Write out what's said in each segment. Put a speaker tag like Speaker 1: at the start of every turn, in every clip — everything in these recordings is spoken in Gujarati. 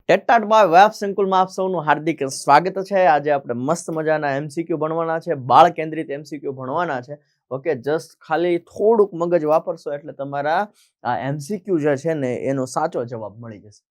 Speaker 1: ટેટાટ બાય વેબ સંકુલમાં આપ સૌનું હાર્દિક સ્વાગત છે। આજે આપણે મસ્ત મજાના એમસીક્યુ ભણવાના છે, બાળ કેન્દ્રિત એમસીક્યુ ભણવાના છે। ઓકે, જસ્ટ ખાલી થોડુંક મગજ વાપરશો એટલે તમારા આ એમસીક્યુ જે છે ને એનો સાચો જવાબ મળી જશે।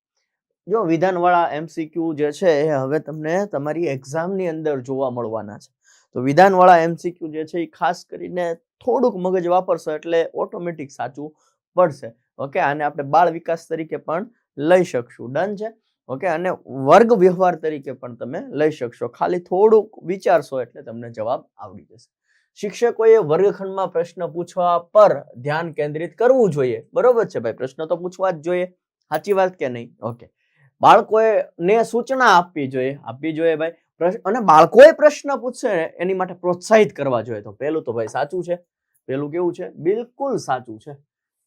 Speaker 1: જો વિધાનવાળા એમસીક્યુ જે છે એ હવે તમને તમારી એક્ઝામની અંદર જોવા મળવાના છે। તો વિધાનવાળા એમસીક્યુ જે છે એ ખાસ કરીને થોડુંક મગજ વાપરશો એટલે ઓટોમેટિક સાચું પડશે। ઓકે, આને આપણે બાળ વિકાસ તરીકે પણ લઈ શકશું। ડન છે? ઓકે, અને વર્ગ વ્યવહાર તરીકે પણ તમે લઈ શકશો। ખાલી થોડુંક વિચારશો એટલે તમને જવાબ આવડી જશે। શિક્ષકોએ વર્ગખંડમાં પ્રશ્ન પૂછવા પર ધ્યાન કેન્દ્રિત કરવું જોઈએ। બરોબર છે ભાઈ, પ્રશ્ન તો પૂછવા જ જોઈએ, સાચી વાત કે નહીં? ઓકે, બાળકોએ ને સૂચના આપવી જોઈએ ભાઈ। અને બાળકોએ પ્રશ્ન પૂછશે એની માટે પ્રોત્સાહિત કરવા જોઈએ। તો પહેલું તો ભાઈ સાચું છે। પહેલું કેવું છે? બિલકુલ સાચું છે।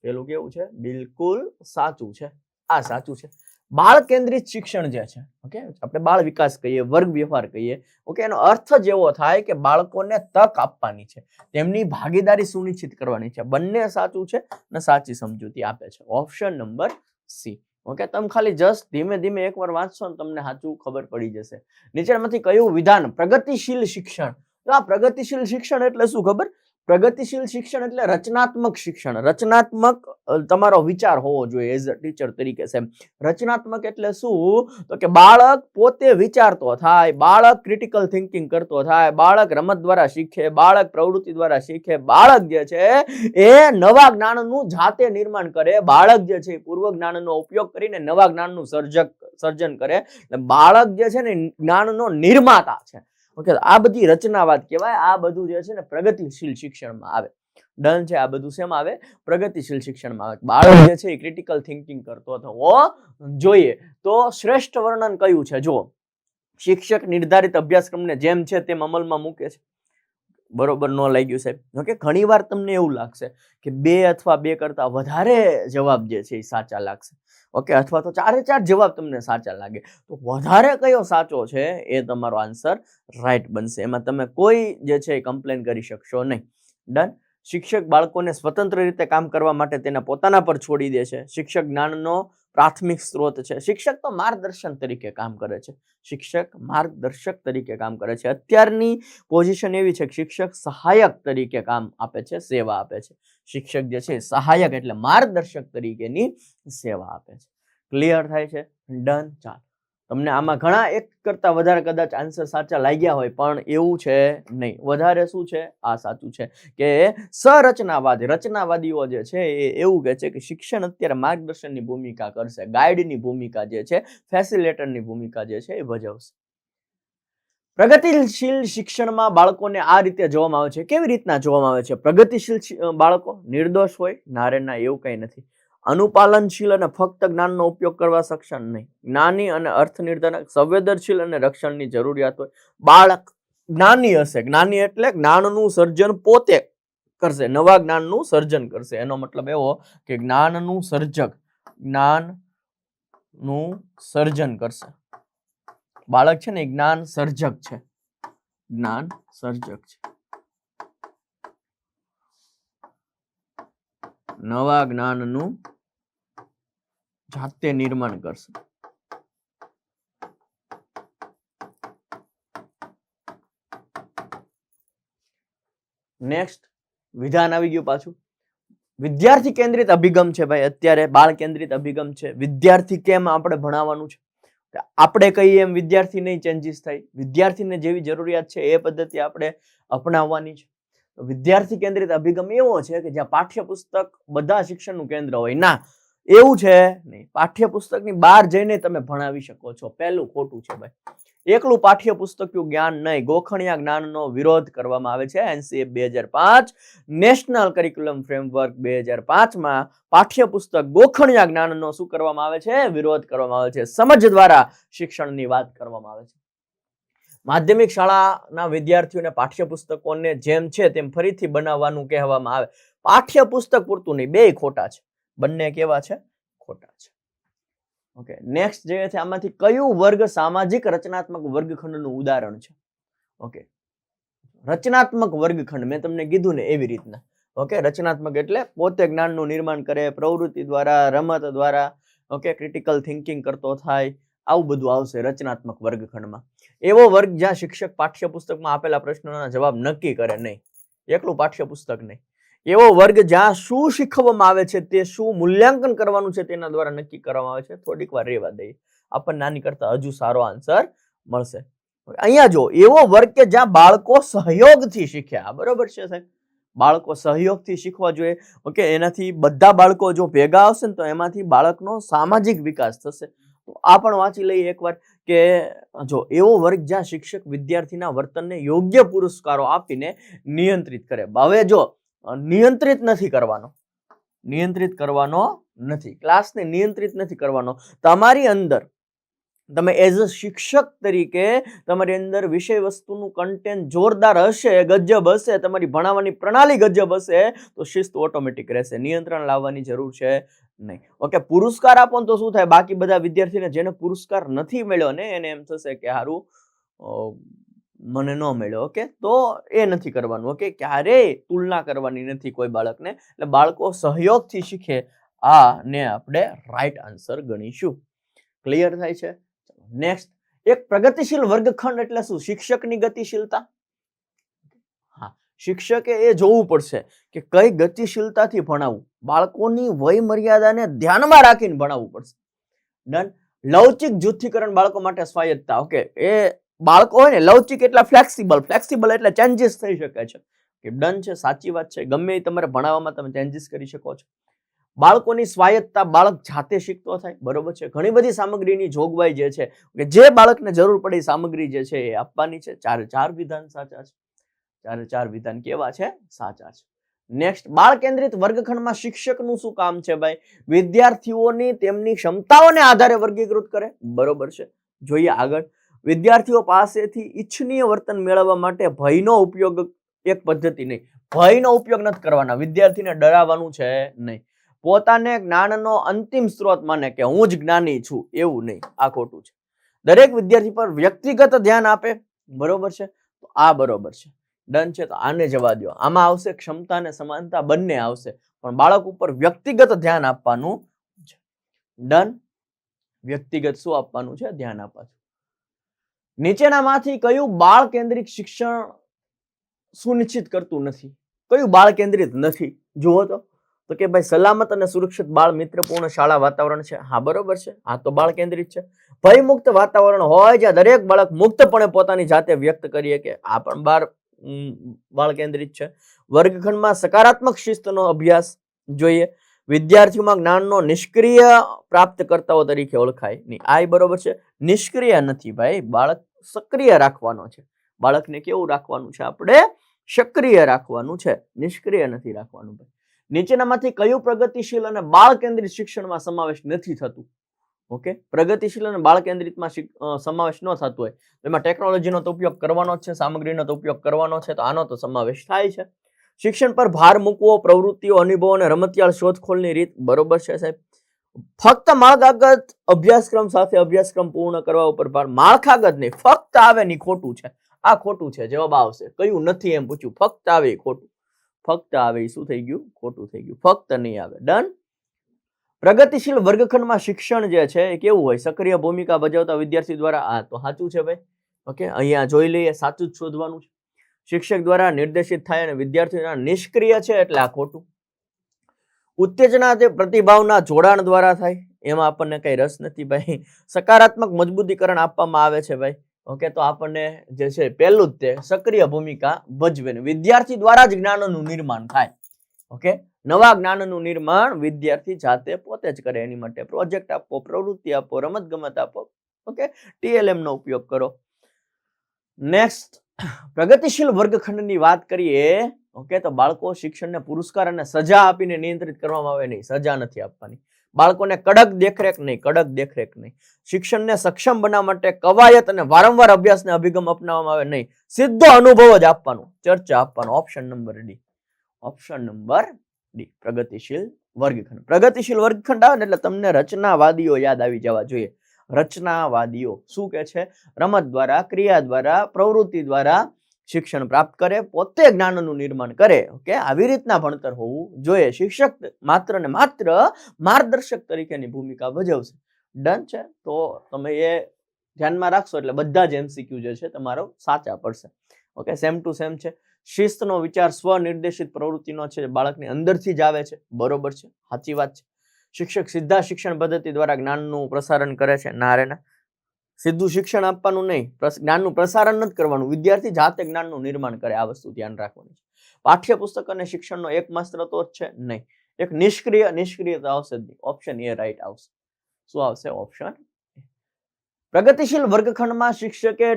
Speaker 1: પહેલું કેવું છે? બિલકુલ સાચું છે। આ સાચું છે। બાળ કેન્દ્રિત શિક્ષણ જે છે, ઓકે, આપણે બાળ વિકાસ કહીએ, વર્ગ વ્યવહાર કહીએ, ઓકે, એનો અર્થ જ એવો થાય કે બાળકોને તક આપવાની છે, તેમની ભાગીદારી સુનિશ્ચિત કરવાની છે। બંને સાચું છે અને સાચી સમજૂતી આપે છે। Option number C. ઓકે, તમે ખાલી જસ્ટ ધીમે ધીમે એકવાર વાંચશો ને તમને સાચું ખબર પડી જશે। નીચેનામાંથી કયું વિધાન પ્રગતિશીલ શિક્ષણ? તો આ પ્રગતિશીલ શિક્ષણ એટલે શું ખબર? પ્રગતિશીલ શિક્ષણ એટલે રચનાત્મક શિક્ષણ। રચનાત્મક તમારો વિચાર હોવો જોઈએ એઝ અ ટીચર તરીકે છે। રચનાત્મક એટલે શું? તો કે બાળક પોતે વિચારતો થાય, બાળક ક્રિટિકલ થિંકિંગ કરતો થાય, બાળક રમત દ્વારા શીખે, બાળક પ્રવૃત્તિ દ્વારા શીખે, બાળક જે છે એ નવા જ્ઞાનનું જાતે નિર્માણ કરે, બાળક જે છે પૂર્વ જ્ઞાનનો ઉપયોગ કરીને નવા જ્ઞાનનું સર્જન કરે। બાળક જે છે ને જ્ઞાનનો નિર્માતા છે। ઓકે, આ બધી રચનાવાદ કહેવાય। આ બધું જે છે ને પ્રગતિશીલ શિક્ષણમાં આવે। ડન છે? આ બધું શેમાં આવે? પ્રગતિશીલ શિક્ષણમાં આવે। બાળક જે છે એ ક્રિટિકલ થિંકિંગ કરતો હોવો જોઈએ। તો શ્રેષ્ઠ વર્ણન કયું છે? જો શિક્ષક નિર્ધારિત અભ્યાસક્રમને જેમ છે તેમ અમલમાં મૂકે છે। બરોબર ન લાગ્યું સાહેબ? ઓકે, ઘણી વાર તમને એવું લાગશે કે 2 અથવા 2 કરતા વધારે જવાબ જે છે એ સાચા લાગશે। ઓકે, અથવા તો 4 4 જવાબ તમને સાચા લાગે, તો વધારે કયો સાચો છે એ તમારો આન્સર રાઈટ બનશે। એમાં તમે કોઈ જે છે એ કમ્પ્લેન કરી શકશો નહીં। ડન? શિક્ષક બાળકોને સ્વતંત્ર રીતે કામ કરવા માટે તેના પોતાના પર છોડી દે છે। શિક્ષક જ્ઞાનનો પ્રાથમિક સ્ત્રોત છે। શિક્ષક તો માર્ગદર્શન તરીકે કામ કરે છે। શિક્ષક માર્ગદર્શક તરીકે કામ કરે છે। અત્યારની પોઝિશન એવી છે કે શિક્ષક સહાયક તરીકે કામ આપે છે, સેવા આપે છે। શિક્ષક જે છે સહાયક એટલે માર્ગદર્શક તરીકેની સેવા આપે છે। ક્લિયર થાય છે? ડન? ચાલો, તમને આમાં ઘણા એક કરતા વધારે કદાચ આન્સર સાચા લાગ્યા હોય, પણ એવું છે નહીં। વધારે શું છે? આ સાચું છે કે રચનાવાદીઓ જે છે એ એવું કહે છે કે શિક્ષણ અત્યારે માર્ગદર્શનની ભૂમિકા કરશે, ગાઈડની ભૂમિકા જે છે, ફેસિલિટેટરની ભૂમિકા જે છે એ ભજવશે। પ્રગતિશીલ શિક્ષણમાં બાળકોને આ રીતે જોવામાં આવે છે। કેવી રીતના જોવામાં આવે છે? પ્રગતિશીલ બાળકો નિર્દોષ હોય? ના રે ના, એવું કઈ નથી। અનુપાલનશીલ અને ફક્ત જ્ઞાનનો ઉપયોગ કરવા સક્ષમ નહીં, જ્ઞાની અને અર્થ નિર્ધારક, સંવેદનશીલ અને રક્ષણની જરૂરિયાત હોય। બાળક જ્ઞાની હશે, જ્ઞાની એટલે જ્ઞાનનું સર્જન પોતે કરશે, નવા જ્ઞાનનું સર્જન કરશે। એનો મતલબ એવો કે જ્ઞાનનું સર્જન કરશે। બાળક છે ને જ્ઞાન સર્જક છે, જ્ઞાન સર્જક છે, નવા જ્ઞાનનું જાતે નિર્માણ કરશે। નેક્સ્ટ વિધાન આવી ગયું પાછું। વિદ્યાર્થી કેન્દ્રિત અભિગમ છે ભાઈ, અત્યારે બાળ કેન્દ્રિત અભિગમ છે। વિદ્યાર્થી કેમ આપણે ભણાવવાનું છે? આપણે કહીએ એમ વિદ્યાર્થી નહીં ચેન્જીસ થાય, વિદ્યાર્થીને જેવી જરૂરિયાત છે એ પદ્ધતિ આપણે અપનાવવાની છે। વિદ્યાર્થી કેન્દ્રિત અભિગમ એવો છે કે જ્યાં પાઠ્યપુસ્તક બધા શિક્ષણનું કેન્દ્ર હોય? ના, એવું છે નહીં। પાઠ્યપુસ્તકની બહાર જઈને તમે ભણાવી શકો છો। પહેલું ખોટું છે ભાઈ। એકલું પાઠ્યપુસ્તકનું જ્ઞાન નહીં, ગોખણિયા જ્ઞાનનો વિરોધ કરવામાં આવે છે। એનસીએફ 2005 નેશનલ કરિક્યુલમ ફ્રેમવર્ક 2005માં પાઠ્યપુસ્તક ગોખણિયા જ્ઞાનનો શું કરવામાં આવે છે? વિરોધ કરવામાં આવે છે। સમજ દ્વારા શિક્ષણની વાત કરવામાં આવે છે। માધ્યમિક શાળાના વિદ્યાર્થીઓને પાઠ્યપુસ્તકોને જેમ છે તેમ ફરીથી બનાવવાનું કહેવામાં આવે। પાઠ્યપુસ્તક પૂરતું નહીં, બે ખોટા છે। બંને કેવા છે? ખોટા છે। ઓકે, નેક્સ્ટ જે છે આમાંથી કયું વર્ગ સામાજિક રચનાત્મક વર્ગખંડનું ઉદાહરણ છે? ઓકે, રચનાત્મક વર્ગખંડ મેં તમને કીધું ને એવી રીતના। ઓકે, રચનાત્મક એટલે પોતે જ્ઞાનનું નિર્માણ કરે, પ્રવૃત્તિ દ્વારા, રમત દ્વારા, ઓકે, ક્રિટિકલ થિંકિંગ કરતો થાય, આવું બધું આવશે રચનાત્મક વર્ગખંડમાં. એવો વર્ગ જ્યાં શિક્ષક પાઠ્યપુસ્તકમાં આપેલા પ્રશ્નોના જવાબ નક્કી કરે નહીં, એકલું પાઠ્યપુસ્તક નહીં. એવો વર્ગ જ્યાં શું શીખવવામાં આવે છે તે શું મૂલ્યાંકન કરવાનું છે તેના દ્વારા નક્કી કરવામાં આવે છે. થોડીક વાર રહેવા દઈએ, આપણને આની કરતા હજુ સારો આન્સર મળશે. અહીંયા જો એવો વર્ગ કે જ્યાં બાળકો સહયોગથી શીખ્યા. બરોબર છે સાહેબ, બાળકો સહયોગથી શીખવા જોઈએ. ઓકે, એનાથી બધા બાળકો જો ભેગા આવશે ને તો એમાંથી બાળકનો સામાજિક વિકાસ થશે. તો આ પણ વાંચી લઈએ એકવાર કે જો એવો વર્ગ જ્યાં શિક્ષક વિદ્યાર્થીના વર્તનને યોગ્ય પુરસ્કારો આપીને નિયંત્રિત કરે. હવે જો નિયંત્રિત નથી કરવાનો, ક્લાસને નિયંત્રિત નથી કરવાનો. તમારી અંદર તમે એઝ અ શિક્ષક તરીકે તમારી અંદર વિષય વસ્તુનું કન્ટેન્ટ જોરદાર હશે, ગજબ હશે, તમારી ભણાવવાની પ્રણાલી ગજબ હશે તો શિસ્ત ઓટોમેટિક રહેશે, નિયંત્રણ લાવવાની જરૂર છે નહીં. ઓકે, પુરસ્કાર આપો તો શું થાય, બાકી બધા વિદ્યાર્થીને જેને પુરસ્કાર નથી મળ્યો ને એને એમ થશે કે હારું મને ન મળ્યો. ઓકે, તો એ નથી કરવાનું. ઓકે, ક્યારેય તુલના કરવાની નથી કોઈ બાળકને. એટલે બાળકો સહયોગથી શીખે, આ ને આપણે રાઈટ આન્સર ગણીશું. ક્લિયર થાય છે? નેક્સ્ટ, એક પ્રગતિશીલ વર્ગખંડ એટલે શું? શિક્ષકની ગતિશીલતા. હા, શિક્ષકે એ જોવું પડશે કે કઈ ગતિશીલતાથી ભણાવવું, બાળકોની વય મર્યાદાને ધ્યાનમાં રાખીને ભણાવવું પડશે. ડન. લવચિક જૂથીકરણ બાળકો માટે સ્વાયત્તતા. ઓકે, એ બાળકો હોય ને લવચિક એટલે ફ્લેક્સિબલ એટલે ચેન્જીસ થઈ શકે છે. ડન છે, સાચી વાત છે. ગમે એ તમારે ભણાવવામાં તમે ચેન્જીસ કરી શકો છો. બાળકોની સ્વાયત્તતા, બાળક જાતે શીખતો થાય. બરોબર છે. ઘણી બધી સામગ્રીની જોગવાઈ જે છે કે જે બાળકને જરૂર પડે એ સામગ્રી જે છે એ આપવાની છે. ચાર વિધાન સાચા છે. ચાર વિધાન કેવા છે? સાચા છે. નેક્સ્ટ, બાળ કેન્દ્રિત વર્ગખંડમાં શિક્ષકનું શું કામ છે ભાઈ? વિદ્યાર્થીઓની તેમની ક્ષમતાઓને આધારે વર્ગીકૃત કરે. બરોબર છે. જોઈએ આગળ. વિદ્યાર્થીઓ પાસેથી ઈચ્છનીય વર્તન મેળવવા માટે ભયનો ઉપયોગ એક પદ્ધતિ નહીં. ભયનો ઉપયોગ નથી કરવાના, વિદ્યાર્થીને ડરાવવાનું છે નહીં. પોતાને જ્ઞાનનો અંતિમ સ્ત્રોત માને કે હું જ જ્ઞાની છું એવું નહીં, આ ખોટું છે. દરેક વિદ્યાર્થી પર વ્યક્તિગત ધ્યાન આપે. બરોબર છે, તો આ બરોબર છે. ડન છે, તો આને જવા દો. આમાં આવશે ક્ષમતા અને સમાનતા બંને આવશે, પણ બાળક ઉપર વ્યક્તિગત ધ્યાન આપવાનું છે. ડન. વ્યક્તિગત શું આપવાનું છે? ધ્યાન આપવાનું. નીચેનામાંથી કયું બાળ કેન્દ્રિત શિક્ષણ સુનિશ્ચિત કરતું નથી? કયું બાળ કેન્દ્રિત નથી? જુઓ તો કે ભાઈ સલામત અને સુરક્ષિત બાળ મિત્રપૂર્ણ શાળા વાતાવરણ છે. હા, બરોબર છે. આ તો બાળ કેન્દ્રિત છે. ભયમુક્ત વાતાવરણ હોય જ્યાં દરેક બાળક મુક્તપણે પોતાની જાતે વ્યક્ત કરી શકે. આ પણ બાળ કેન્દ્રિત છે. વર્ગખંડમાં સકારાત્મક શિસ્તનો અભ્યાસ જોઈએ. વિદ્યાર્થીઓમાં જ્ઞાનનો નિષ્ક્રિય પ્રાપ્તકર્તાઓ તરીકે ઓળખાય નહીં. આ બરોબર છે. નિષ્ક્રિય નથી ભાઈ, બાળક સક્રિય રાખવાનો છે. બાળકને કેવું રાખવાનું છે? આપણે સક્રિય રાખવાનું છે, નિષ્ક્રિય નથી રાખવાનું ભાઈ. નીચેનામાંથી કયું પ્રગતિશીલ અને બાળ કેન્દ્રિત શિક્ષણમાં સમાવેશ નથી થતું? ઓકે, પ્રગતિશીલ અને બાળ કેન્દ્રિતમાં સમાવેશ ન થતો હોય તો એમાં ટેકનોલોજીનો તો ઉપયોગ કરવાનો જ છે, સામગ્રીનો તો ઉપયોગ કરવાનો છે, તો આનો તો સમાવેશ થાય છે. શિક્ષણ પર ભાર મૂકવો, પ્રવૃત્તિઓ, અનુભવો અને રમતિયાળ શોધખોળની રીત. બરોબર છે સાહેબ. ફક્ત માળખાગત અભ્યાસક્રમ સાથે અભ્યાસક્રમ પૂર્ણ કરવા ઉપર ભાર. માળખાગત નહીં, ફક્ત આવે ની ખોટું છે. આ ખોટું છે. જવાબ આવશે કયું નથી એમ પૂછ્યું. ફક્ત આવે ખોટું. ફક્ત આવે શું થઈ ગયું? ખોટું થઈ ગયું. ફક્ત નહીં આવે. ડન. પ્રગતિશીલ વર્ગખંડમાં શિક્ષણ જે છે એ કેવું હોય? સક્રિય ભૂમિકા ભજવતા વિદ્યાર્થી દ્વારા. આ તો સાચું છે ભાઈ. ઓકે, અહીંયા જોઈ લઈએ, સાચું જ શોધવાનું છે. શિક્ષક દ્વારા નિર્દેશિત થાય અને વિદ્યાર્થીના નિષ્ક્રિય છે એટલે આ ખોટું. ઉત્તેજના તે પ્રતિભાવના જોડાણ દ્વારા થાય, એમાં આપણને કઈ રસ નથી ભાઈ. સકારાત્મક મજબૂતીકરણ આપવામાં આવે છે ભાઈ. ઓકે, તો આપણને જે છે પહેલું જ તે સક્રિય ભૂમિકા ભજવે. વિદ્યાર્થી દ્વારા જ જ્ઞાનનું નિર્માણ થાય. ઓકે, નવા જ્ઞાનનું નિર્માણ વિદ્યાર્થી જાતે પોતે જ કરે. એની માટે પ્રોજેક્ટ આપો, પ્રવૃત્તિ આપો, રમત ગમત આપો. ઓકે, TLM નો ઉપયોગ કરો. નેક્સ્ટ, પ્રગતિશીલ વર્ગખંડની વાત કરીએ. ઓકે, તો બાળકો શિક્ષણને પુરસ્કાર અને સજા આપીને નિયંત્રિત કરવામાં આવે નહીં. સજા નથી આપવાની. બાળકોને કડક દેખરેખ નહીં. શિક્ષણને સક્ષમ બનાવવા માટે કવાયત અને વારંવાર અભ્યાસને અભિગમ અપનાવવામાં આવે નહીં. સીધો અનુભવ જ આપવાનો, ચર્ચા આપવાનો. Option number D. પ્રગતિશીલ વર્ગખંડ. પ્રગતિશીલ વર્ગખંડ આવે ને એટલે તમને રચનાવાદીઓ યાદ આવી જવા જોઈએ. રચનાવાદીઓ શું કે છે? રમત દ્વારા, ક્રિયા દ્વારા, પ્રવૃત્તિ દ્વારા શિક્ષણ પ્રાપ્ત કરે, પોતે જ્ઞાનનું નિર્માણ કરે. ઓકે, આવી રીતના ભણતર હોવું જોઈએ. શિક્ષક માત્ર ને માત્ર માર્ગદર્શક તરીકેની ભૂમિકા ભજવશે. ડન છે. તો તમે એ ધ્યાનમાં રાખશો એટલે બધા જ MCQ જે છે તમારો સાચા પડશે. ઓકે, સેમ ટુ સેમ છે. શિસ્તનો વિચાર સ્વનિર્દેશિત પ્રવૃત્તિનો છે, બાળકની અંદરથી જ આવે છે. બરોબર છે, સાચી વાત છે. શિક્ષક સીધા શિક્ષણ પદ્ધતિ દ્વારા જ્ઞાનનું પ્રસારણ કરે છે. ના રે ના, સીધું શિક્ષણ આપવાનું નહીં, જ્ઞાનનું પ્રસારણ નથી કરવાનું. વિદ્યાર્થી જાતે જ્ઞાનનું નિર્માણ કરે. આ વસ્તુ ધ્યાન રાખવાની છે. પાઠ્યપુસ્તક અને શિક્ષણનો એકમાત્ર તો જ છે નહીં. એક નિષ્ક્રિયતા આવશે જ નહીં. ઓપ્શન એ રાઈટ આવશે. શું આવશે? ઓપ્શન. પ્રગતિશીલ વર્ગખંડમાં શિક્ષકે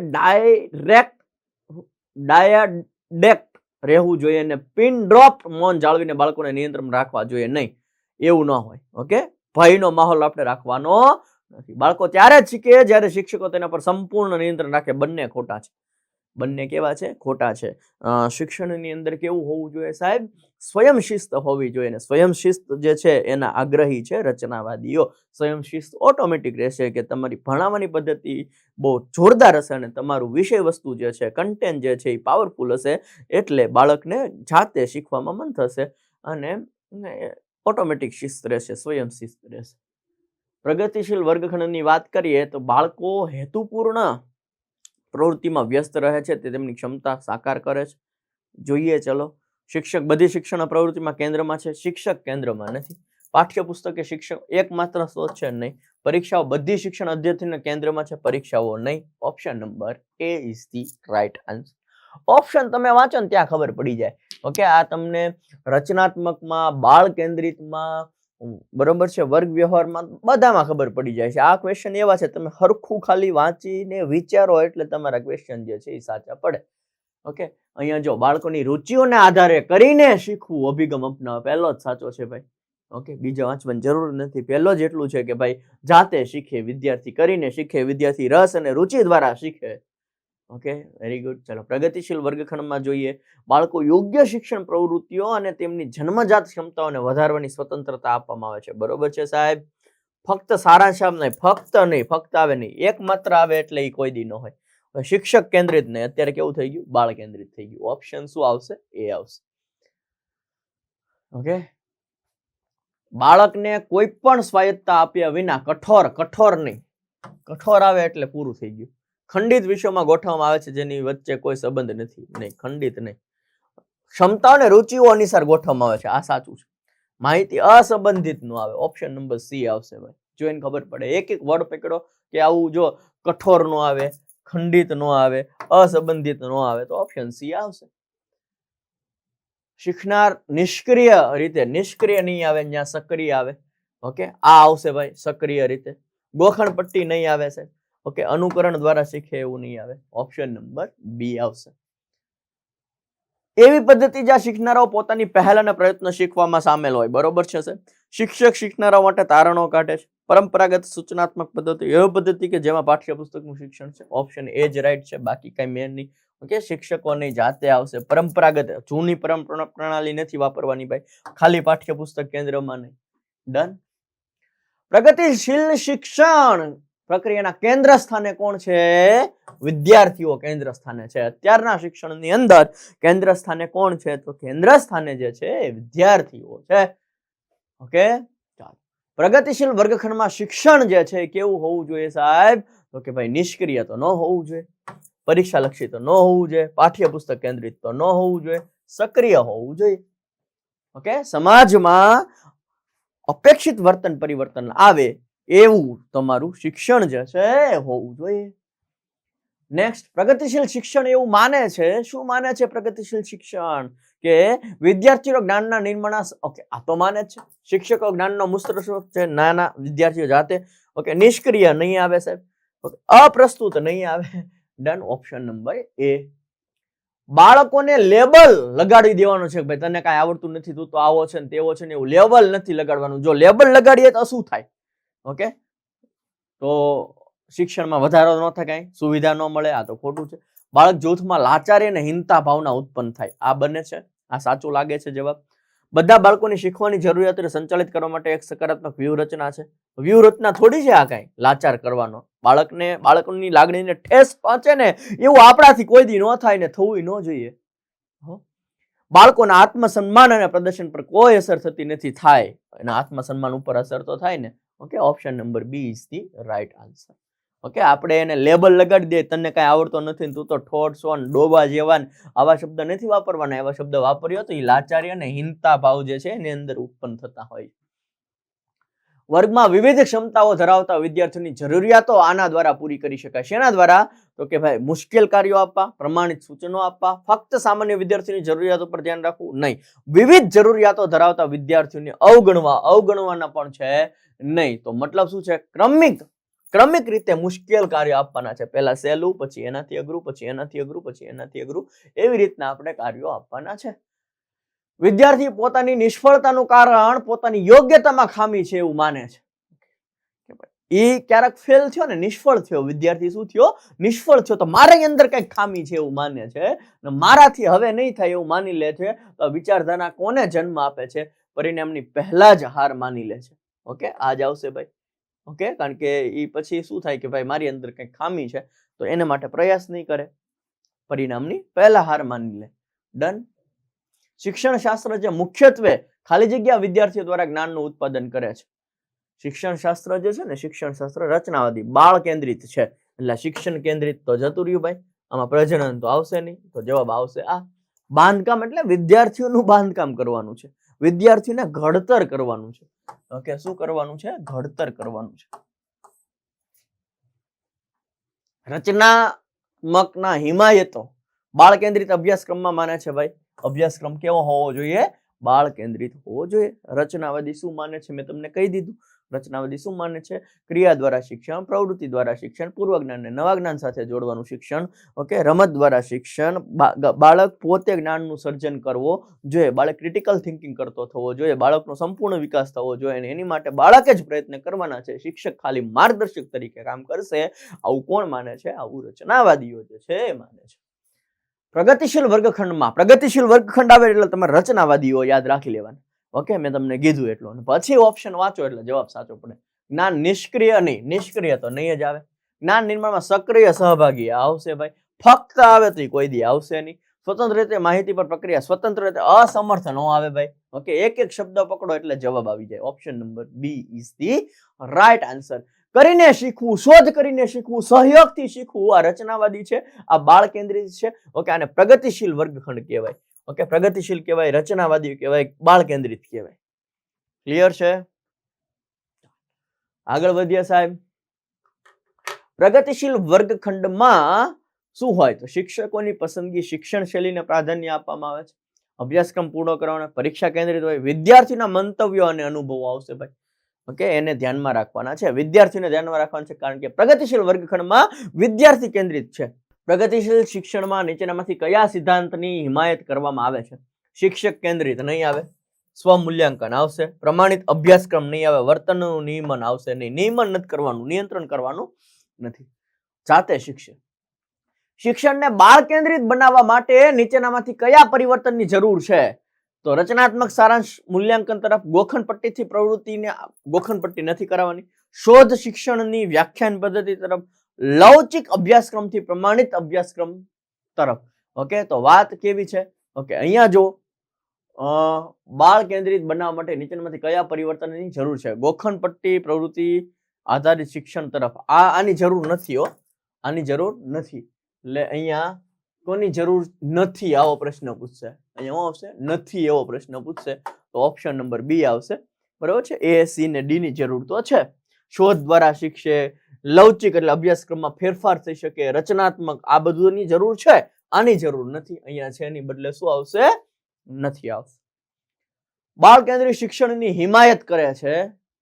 Speaker 1: ડાયડેક્ટ રહેવું જોઈએ અને પિન ડ્રોપ મૌન જાળવીને બાળકોને નિયંત્રણ રાખવા જોઈએ નહીં. એવું ન હોય. ઓકે, ભયનો માહોલ આપણે રાખવાનો નથી. બાળકો ત્યારે જ શીખે જ્યારે શિક્ષકો તેના પર સંપૂર્ણ નિયંત્રણ રાખે. બંને ખોટા છે. બંને કેવા છે? ખોટા છે. શિક્ષણની અંદર કેવું હોવું જોઈએ સાહેબ? સ્વયં શિસ્ત હોવી જોઈએ. ને સ્વયં શિસ્ત જે છે એના આગ્રહી છે રચનાવાદીઓ. સ્વયં શિસ્ત ઓટોમેટિક રહેશે કે તમારી ભણાવવાની પદ્ધતિ બહુ જોરદાર હશે અને તમારું વિષય વસ્તુ જે છે, કન્ટેન્ટ જે છે એ પાવરફુલ હશે. એટલે બાળકને જાતે શીખવામાં મન થશે અને ઓટોમેટિક શિસ્ત રહેશે, સ્વયં શિસ્ત રહેશે. પ્રગતિશીલ વર્ગખંડની વાત કરીએ તો બાળકો હેતુપૂર્ણ પ્રવૃત્તિમાં વ્યસ્ત રહે છે, તે તેમની ક્ષમતા સાકાર કરે છે. જોઈએ ચલો, શિક્ષક બધી શિક્ષણ પ્રવૃત્તિમાં કેન્દ્રમાં છે, શિક્ષક કેન્દ્રમાં નથી. પાઠ્યપુસ્તક એ શિક્ષક એકમાત્ર સ્ત્રોત છે નહીં. પરીક્ષાઓ બધી શિક્ષણ અધ્યયનના કેન્દ્રમાં છે, પરીક્ષાઓ નહીં. Option number A is the right answer. Option તમે વાંચો ને ત્યાં ખબર પડી જાય. ઓકે, આ તમને રચનાત્મકમાં, બાળ કેન્દ્રિતમાં, બરોબર છે, વર્ગ વ્યવહારમાં બધામાં ખબર પડી જાય છે. આ ક્વેશ્ચન એવા છે, તમે હરખું ખાલી વાંચીને વિચારો એટલે તમારા ક્વેશ્ચન જે છે એ સાચા પડે. ઓકે, અહીંયા જો બાળકોની રુચિઓને આધારે કરીને શીખવું અભિગમ અપનાવો, પહેલો જ સાચો છે ભાઈ. ઓકે, બીજા વાંચવાની જરૂર નથી. પહેલો જ એટલું છે કે ભાઈ જાતે શીખે વિદ્યાર્થી, કરીને શીખે વિદ્યાર્થી, રસ અને રુચિ દ્વારા શીખે. Okay, very good. ચલો, પ્રગતિશીલ વર્ગખંડમાં જોઈએ. બાળકો યોગ્ય શિક્ષણ પ્રવૃત્તિઓ અને તેમની જન્મજાત ક્ષમતાઓને વધારવાની સ્વતંત્રતા આપવામાં આવે છે. બરોબર છે સાહેબ? ફક્ત સારાંશ નહીં, ફક્ત આવે નહીં, એકમાત્ર આવે એટલે એ કોઈ દી ન હોય. શિક્ષક કેન્દ્રિત નહીં. અત્યારે કેવું થઈ ગયું? બાળ કેન્દ્રિત થઈ ગયું. ઓપ્શન શું આવશે? એ આવશે. ઓકે, બાળકને કોઈ પણ સ્વાયત્તતા આપ્યા વિના કઠોર નહીં. કઠોર આવે એટલે પૂરું થઈ ગયું. ખંડિત વિષયોમાં ગોઠવવામાં આવે છે જેની વચ્ચે કોઈ સંબંધ નથી. નહીં, ખંડિત નહીં. ક્ષમતાઓ અને રુચિઓ અનુસાર ગોઠવવામાં આવે છે. આ સાચું છે. માહિતી અસંબંધિત નો આવે. ઓપ્શન નંબર સી આવશે ભાઈ. જોઈને ખબર પડે. એક વર્ડ પકડો કે આવું જો કઠોર નો આવે, ખંડિત નો આવે, અસંબંધિત નો આવે તો ઓપ્શન સી આવશે. શીખનાર નિષ્ક્રિય રીતે, નિષ્ક્રિય નહીં આવે, ત્યાં સક્રિય આવે. ઓકે, આ આવશે ભાઈ સક્રિય રીતે. ગોખણ પટ્ટી નહીં આવે સાહેબ. ઓકે, અનુકરણ દ્વારા શીખે એવું નહીં આવે. ઓપ્શન નંબર બી આવશે. એવી પદ્ધતિ જ્યાં શીખનારાઓ પોતાની પહેલ અને પ્રયત્ન શીખવામાં સામેલ હોય. બરોબર છે સાહેબ? શિક્ષક શીખનારાઓ માટે તારણો કાઢે છે. પરંપરાગત સૂચનાત્મક પદ્ધતિ એવી પદ્ધતિ કે જેમાં પાઠ્યપુસ્તકનું શિક્ષણ છે. ઓપ્શન એ જ રાઈટ છે, બાકી કઈ મેન નહીં. ઓકે, શિક્ષકોની જાતે આવશે. પરંપરાગત જૂની પરંપરા પ્રણાલી નથી વાપરવાની ભાઈ, ખાલી પાઠ્યપુસ્તક કેન્દ્રમાં નહીં. ડન. પ્રગતિશીલ શિક્ષણ પ્રક્રિયાના કેન્દ્ર સ્થાને કોણ છે? વિદ્યાર્થીઓ કેન્દ્ર સ્થાને છે. અત્યારના શિક્ષણની અંદર કેન્દ્ર સ્થાને કોણ છે? તો કેન્દ્ર સ્થાને જે છે એ વિદ્યાર્થીઓ છે. ઓકે, ચાલો. પ્રગતિશીલ વર્ગખંડમાં શિક્ષણ જે છે કેવું હોવું જોઈએ સાહેબ? તો કે ભાઈ નિષ્ક્રિય તો ન હોવું જોઈએ, પરીક્ષા લક્ષી તો ન હોવું જોઈએ, પાઠ્યપુસ્તક કેન્દ્રિત તો ન હોવું જોઈએ, સક્રિય હોવું જોઈએ. ઓકે, સમાજમાં અપેક્ષિત વર્તન પરિવર્તન આવે એવું તમારું શિક્ષણ જે છે હોવું જોઈએ. નેક્સ્ટ, પ્રગતિશીલ શિક્ષણ એવું માને છે, શું માને છે પ્રગતિશીલ શિક્ષણ? કે વિદ્યાર્થીઓ જ્ઞાનના નિર્માણ. ઓકે, આ તો માને છે. શિક્ષકો જ્ઞાનનો મૂળ સ્ત્રોત છે, નાના વિદ્યાર્થીઓ જાતે. ઓકે, નિષ્ક્રિય નહીં આવે સાહેબ. ઓકે, અપ્રસ્તુત નહીં આવે. ડન. ઓપ્શન નંબર એ. બાળકોને લેબલ લગાડી દેવાનું છે કે ભાઈ તને કાંઈ આવડતું નથી, તું તો આવો છે ને તેવો છે ને, એવું લેબલ નથી લગાડવાનું. જો લેબલ લગાડીએ તો શું થાય? ઓકે, તો શિક્ષણમાં વધારો ન થાય, કાંઈ સુવિધા ન મળે. આ તો ખોટું છે. બાળક જૂથમાં લાચારી અને હીનતા ભાવના ઉત્પન્ન થાય. આ બને છે. આ સાચું લાગે છે જવાબ. બધા બાળકોની શીખવાની જરૂરિયાતોને સંચાલિત કરવા માટે એક સકારાત્મક વ્યૂહરચના છે. વ્યૂહરચના થોડી છે આ કાંઈ લાચાર કરવાનો. બાળકની લાગણીને ઠેસ પહોંચે ને એવું આપણાથી કોઈ દી ન થાય ને થવું ન જોઈએ. બાળકોના આત્મસન્માન અને પ્રદર્શન પર કોઈ અસર થતી નથી. થાય એના આત્મસન્માન ઉપર અસર તો થાય ને. Okay, option number B is the right answer. Okay, આપણે એને લેબલ લગાડી દઈએ, તને કઈ આવડતો નથી ને તું તો ઠોઠ છો ને ડોબા જેવા ને આવા શબ્દ નથી વાપરવાના. એવા શબ્દ વાપર્યો તો એ લાચારી અને હીનતા ભાવ જે છે એની અંદર ઉત્પન્ન થતા હોય. વર્ગમાં વિવિધ ક્ષમતાઓ ધરાવતા વિદ્યાર્થીઓની જરૂરિયાતો આના દ્વારા પૂરી કરી શકાય. શેના દ્વારા? તો કે ભાઈ મુશ્કેલ કાર્યો આપવા, પ્રમાણિત સૂચનો આપવા, ફક્ત સામાન્ય વિદ્યાર્થીની જરૂરિયાતો પર ધ્યાન રાખવું નહીં. વિવિધ જરૂરિયાતો ધરાવતા વિદ્યાર્થીઓને અવગણવાના પણ છે નહીં. તો મતલબ શું છે? ક્રમિક રીતે મુશ્કેલ કાર્ય આપવાના છે. પહેલા સહેલું, પછી એનાથી અઘરું, પછી એનાથી અઘરું, પછી એનાથી અઘરું, એવી રીતના આપણે કાર્યો આપવાના છે. વિદ્યાર્થી પોતાની નિષ્ફળતાનું કારણ પોતાની યોગ્યતામાં ખામી છે એવું માને છે. એ ક્યારેક ફેલ થયો ને, નિષ્ફળ થયો, વિદ્યાર્થી શું થયો? નિષ્ફળ થયો. તો મારી અંદર કઈક ખામી છે એવું માને છે, મારાથી હવે નહીં થાય એવું માની લે છે. તો વિચારધારા કોને જન્મ આપે છે? પરિણામની પહેલા જ હાર માની લે છે. ઓકે, આ જ આવશે ભાઈ. ઓકે, કારણ કે એ પછી શું થાય કે ભાઈ મારી અંદર કઈક ખામી છે, તો એને માટે પ્રયાસ નહીં કરે, પરિણામની પહેલા હાર માની લે. ડન. શિક્ષણ શાસ્ત્ર જે મુખ્યત્વે ખાલી જગ્યા વિદ્યાર્થીઓ દ્વારા જ્ઞાનનું ઉત્પાદન કરે છે. શિક્ષણ શાસ્ત્ર જે છે ને, શિક્ષણ શાસ્ત્ર રચનાવાદી, બાળ કેન્દ્રિત છે. એટલે શિક્ષણ કેન્દ્રિત તો જતું રહ્યું ભાઈ, આમાં પ્રજનન તો આવશે નહીં. તો જવાબ આવશે આ. બાંધકામ એટલે વિદ્યાર્થીઓનું બાંધકામ કરવાનું છે, વિદ્યાર્થીને ઘડતર કરવાનું છે. ઓકે, શું કરવાનું છે? ઘડતર કરવાનું છે. રચનાત્મકના હિમાયતો બાળ કેન્દ્રિત અભ્યાસક્રમમાં માને છે ભાઈ. અભ્યાસક્રમ કેવો હોવો જોઈએ? બાળ કેન્દ્રિત હોવો જોઈએ. રચનાવાદી શું માને છે? મેં તમને કહી દીધું. રચનાવાદી શું માને છે? ક્રિયા દ્વારા શિક્ષણ, પ્રવૃત્તિ દ્વારા શિક્ષણ, પૂર્વ જ્ઞાનને નવા જ્ઞાન સાથે જોડવાનું શિક્ષણ. ઓકે, રમત દ્વારા શિક્ષણ, બાળક પોતે જ્ઞાનનું સર્જન કરવો જોઈએ, બાળક ક્રિટિકલ થિંકિંગ કરતો થવો જોઈએ, બાળકનો સંપૂર્ણ વિકાસ થવો જોઈએ, અને એની માટે બાળકે જ પ્રયત્ન કરવાના છે. શિક્ષક ખાલી માર્ગદર્શક તરીકે કામ કરશે. આવું કોણ માને છે? આવું રચનાવાદીઓ જે છે એ માને છે. પ્રગતિશીલ વર્ગખંડમાં, પ્રગતિશીલ વર્ગખંડ આવે એટલે તમે રચનાવાદીઓ યાદ રાખી લેવાના. ઓકે, મેં તમને કીધું એટલું. પછી ઓપ્શન વાંચો એટલે જવાબ સાચો પડે. જ્ઞાન નિષ્ક્રિય નહીં, નિષ્ક્રિય તો નહીં જ આવે. જ્ઞાન નિર્માણમાં સક્રિય સહભાગી આવશે ભાઈ. ફક્ત આવે તો કોઈ દી આવશે નહીં. સ્વતંત્ર રીતે માહિતી પર પ્રક્રિયા, સ્વતંત્ર રીતે અસમર્થ ન આવે ભાઈ. ઓકે, એક એક શબ્દ પકડો એટલે જવાબ આવી જાય. Option number B is the right answer. કરીને શીખવું, શોધ કરીને શીખવું, સહયોગથી શીખવું, આ રચનાવાદી છે, આ બાળ કેન્દ્રિત છે. ઓકે, આને પ્રગતિશીલ વર્ગખંડ કહેવાય. ઓકે, પ્રગતિશીલ કહેવાય, રચનાવાદી કહેવાય, બાળ કેન્દ્રિત કહેવાય. ક્લિયર છે? આગળ વધીએ સાહેબ. પ્રગતિશીલ વર્ગખંડમાં શું હોય? તો શિક્ષકોની પસંદગી, શિક્ષણ શૈલીને પ્રાધાન્ય આપવામાં આવે છે, અભ્યાસક્રમ પૂર્ણ કરવાનો, પરીક્ષા કેન્દ્રિત હોય, વિદ્યાર્થીના મંતવ્યો અને અનુભવો આવશે ભાઈ. ઓકે, એને ધ્યાનમાં રાખવાના છે, વિદ્યાર્થીને ધ્યાનમાં રાખવાના છે, કારણ કે પ્રગતિશીલ વર્ગખંડમાં વિદ્યાર્થી કેન્દ્રિત છે. પ્રગતિશીલ શિક્ષણમાં નીચેનામાંથી કયા સિદ્ધાંતની હિમાયત કરવામાં આવે છે? શિક્ષક કેન્દ્રિત નહીં આવે, સ્વમૂલ્યાંકન આવશે, પ્રમાણિત અભ્યાસક્રમ નહીં આવે, વર્તનનું નિયમન આવશે નહીં. નિયમન નથી કરવાનું, નિયંત્રણ કરવાનું નથી, જાતે શિક્ષણ. શિક્ષણને બાળ કેન્દ્રિત બનાવવા માટે નીચેનામાંથી કયા પરિવર્તનની જરૂર છે? તો રચનાત્મક સારાંશ મૂલ્યાંકન તરફ, ગોખણપટ્ટીથી પ્રવૃત્તિને ગોખણપટ્ટી નથી કરાવવાની, શોધ શિક્ષણની વ્યાખ્યાન પદ્ધતિ તરફ, લવચિક અભ્યાસક્રમથી પ્રમાણિત અભ્યાસક્રમ તરફ. ઓકે, તો વાત કેવી છે? ઓકે, અહીંયા જો બાળ કેન્દ્રિત બનાવવા માટે નીચેનામાંથી કયા પરિવર્તનની જરૂર છે? ગોખણપટ્ટી પ્રવૃત્તિ આધારિત શિક્ષણ તરફ. આની જરૂર નથી હો, આની જરૂર નથી. એટલે અહીંયા કોની જરૂર નથી આવો પ્રશ્ન પૂછશે. અહીંયા શું આવશે? નથી એવો પ્રશ્ન પૂછશે તો ઓપ્શન નંબર બી આવશે. બરાબર છે? એ, સી ને ડી ની જરૂર તો છે. શોધ દ્વારા શીખશે, લવચિક એટલે અભ્યાસક્રમમાં ફેરફાર થઈ શકે, રચનાત્મક, આ બધુંની જરૂર છે, આની જરૂર નથી. અહીંયા છે એની બદલે શું આવશે? નથી આવશે. બાળ કેન્દ્રિત શિક્ષણની હિમાયત કરે છે,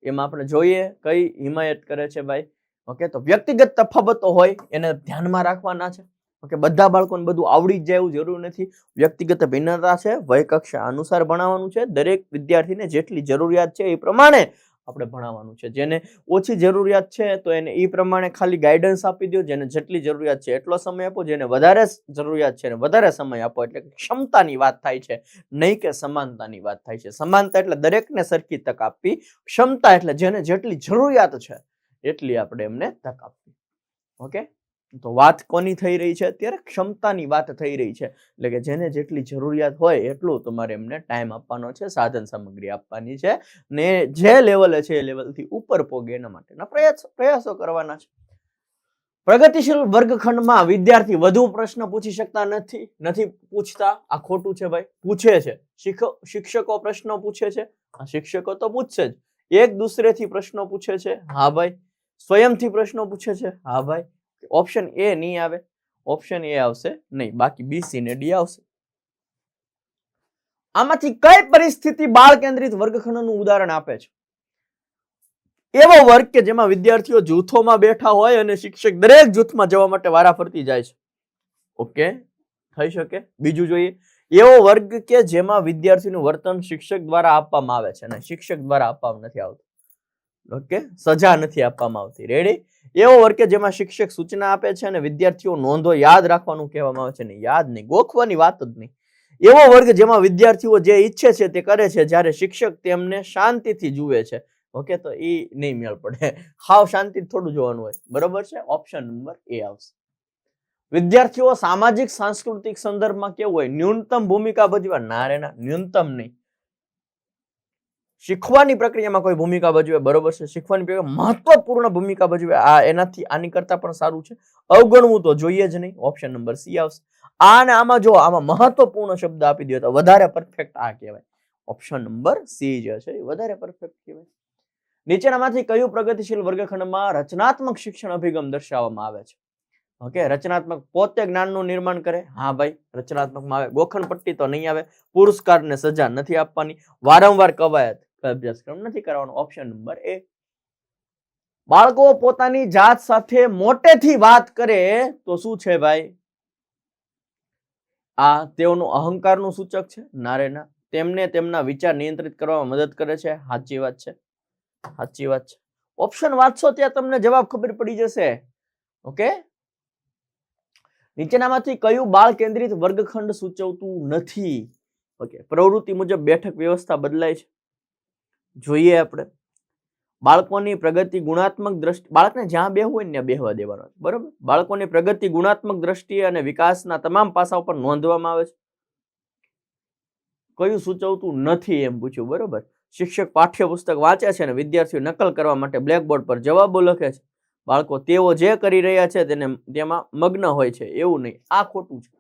Speaker 1: એમાં આપણે જોઈએ કઈ હિમાયત કરે છે ભાઈ. ઓકે, તો વ્યક્તિગત તફાવતો હોય એને ધ્યાનમાં રાખવાના છે. ઓકે, બધા બાળકોને બધું આવડી જ જાય એવું જરૂર નથી. વ્યક્તિગત ભિન્નતા છે, વય કક્ષા અનુસાર ભણાવવાનું છે, દરેક વિદ્યાર્થીને જેટલી જરૂરિયાત છે એ પ્રમાણે આપણે ભણાવવાનું છે. જેને ઓછી જરૂરિયાત છે તો એને એ પ્રમાણે ખાલી ગાઈડન્સ આપી દો, જેને જેટલી જરૂરિયાત છે એટલો સમય આપો, જેને વધારે જરૂરિયાત છે એને વધારે સમય આપો. એટલે ક્ષમતાની વાત થાય છે, નહીં કે સમાનતાની વાત થાય છે. સમાનતા એટલે દરેકને સરખી તક આપવી, ક્ષમતા એટલે જેને જેટલી જરૂરિયાત છે એટલી આપણે એમને તક આપવી. ઓકે, તો વાત કોની થઈ રહી છે અત્યારે? ક્ષમતાની વાત થઈ રહી છે. એટલે કે જેને જેટલી જરૂરિયાત હોય એટલું તમારે એમને ટાઈમ આપવાનો છે, સાધન સામગ્રી આપવાની છે, ને જે લેવલે છે એ લેવલથી ઉપર પોગે એના માટેના પ્રયાસો કરવાના છે. પ્રગતિશીલ વર્ગખંડમાં વિદ્યાર્થી વધુ પ્રશ્ન પૂછી શકતા નથી પૂછતા. આ ખોટું છે ભાઈ. પૂછે છે. શિક્ષકો પ્રશ્નો પૂછે છે. શિક્ષકો તો પૂછશે જ. એક દૂસરેથી પ્રશ્નો પૂછે છે. હા ભાઈ. સ્વયંથી પ્રશ્નો પૂછે છે. હા ભાઈ. ઓપ્શન એ નહીં આવે. ઓપ્શન એ આવશે નહીં. બાકી બી, સી ને ડી આવશે. આમાંથી કઈ પરિસ્થિતિ બાળ કેન્દ્રિત વર્ગખંડનું ઉદાહરણ આપે છે? એવો વર્ગ કે જેમાં વિદ્યાર્થીઓ જૂથોમાં બેઠા હોય અને શિક્ષક દરેક જૂથમાં જવા માટે વારાફરતી જાય છે. ઓકે, થઈ શકે. બીજું જોઈએ. એવો વર્ગ કે જેમાં વિદ્યાર્થીનું વર્તન શિક્ષક દ્વારા આપવામાં આવે છે અને શિક્ષક દ્વારા આપવામાં નથી આવતું. ઓકે, સજા નથી આપવામાં આવતી. રેડી? એવો વર્ગ કે જેમાં શિક્ષક સૂચના આપે છે અને વિદ્યાર્થીઓ નોંધો યાદ રાખવાનું કહેવામાં આવે છે ને યાદ નહીં, ગોખવાની વાત જ નહીં. એવો વર્ગ જેમાં વિદ્યાર્થીઓ જે ઈચ્છે છે તે કરે છે જ્યારે શિક્ષક તેમને શાંતિથી જુએ છે. ઓકે, તો એ નહીં મેળ પડે. હાવ શાંતિ થોડું જોવાનું હોય. બરોબર છે? ઓપ્શન નંબર એ આવશે. વિદ્યાર્થીઓ સામાજિક સાંસ્કૃતિક સંદર્ભમાં કેવું હોય? ન્યૂનતમ ભૂમિકા ભજવે? ના રે ના, ન્યૂનતમ નહીં. શીખવાની પ્રક્રિયામાં કોઈ ભૂમિકા ભજવે? બરોબર છે. શીખવાની પ્રક્રિયા મહત્વપૂર્ણ ભૂમિકા ભજવે. આ એનાથી આની કરતા પણ સારું છે. અવગણવું તો જોઈએ જ નહીં. ઓપ્શન નંબર સી આવશે. આ અને આમાં જો આમાં મહત્વપૂર્ણ શબ્દ આપી દો તો વધારે પરફેક્ટ આ કહેવાય. ઓપ્શન નંબર સી જે છે એ વધારે પરફેક્ટ કહેવાય. નીચેનામાંથી કયું પ્રગતિશીલ વર્ગખંડમાં રચનાત્મક શિક્ષણ અભિગમ દર્શાવવામાં આવે છે? ઓકે, રચનાત્મક પોતે જ્ઞાનનું નિર્માણ કરે. હા ભાઈ, રચનાત્મકમાં આવે. ગોખણ પટ્ટી તો નહીં આવે. પુરસ્કારને સજા નથી આપવાની. વારંવાર કવાયત અભ્યાસક્રમ નથી કરવાનો. ઓપ્શન નંબર એ. બાળકો પોતાની જાત સાથે મોટેથી વાત કરે તો શું છે ભાઈ? આ તેઓનું અહંકારનું સૂચક છે? ના રે ના. તેમને તેમના વિચાર નિયંત્રિત કરવામાં મદદ કરે છે. સાચી વાત છે. સાચી વાત છે. ઓપ્શન વાંચશો ત્યાં તમને જવાબ ખબર પડી જશે. ઓકે, નીચેનામાંથી કયું બાળ કેન્દ્રિત વર્ગખંડ સૂચવતું નથી? ઓકે, પ્રવૃત્તિ મુજબ બેઠક વ્યવસ્થા બદલાય છે. જોઈએ આપણે. બાળકોની પ્રગતિ ગુણાત્મક દ્રષ્ટિ, બાળકને જ્યાં બેહવું હોય ને ત્યાં બેહવા દેવાનો. બરોબર? બાળકોની પ્રગતિ ગુણાત્મક દ્રષ્ટિએ અને વિકાસના તમામ પાસાઓ પર નોંધવામાં આવે છે. કયું સૂચવતું નથી એમ પૂછ્યું. બરોબર? શિક્ષક પાઠ્યપુસ્તક વાંચે છે અને વિદ્યાર્થીઓ નકલ કરવા માટે બ્લેકબોર્ડ પર જવાબો લખે છે. બાળકો તેઓ જે કરી રહ્યા છે તેમાં મગ્ન હોય છે. એવું નહીં. આ ખોટું છે.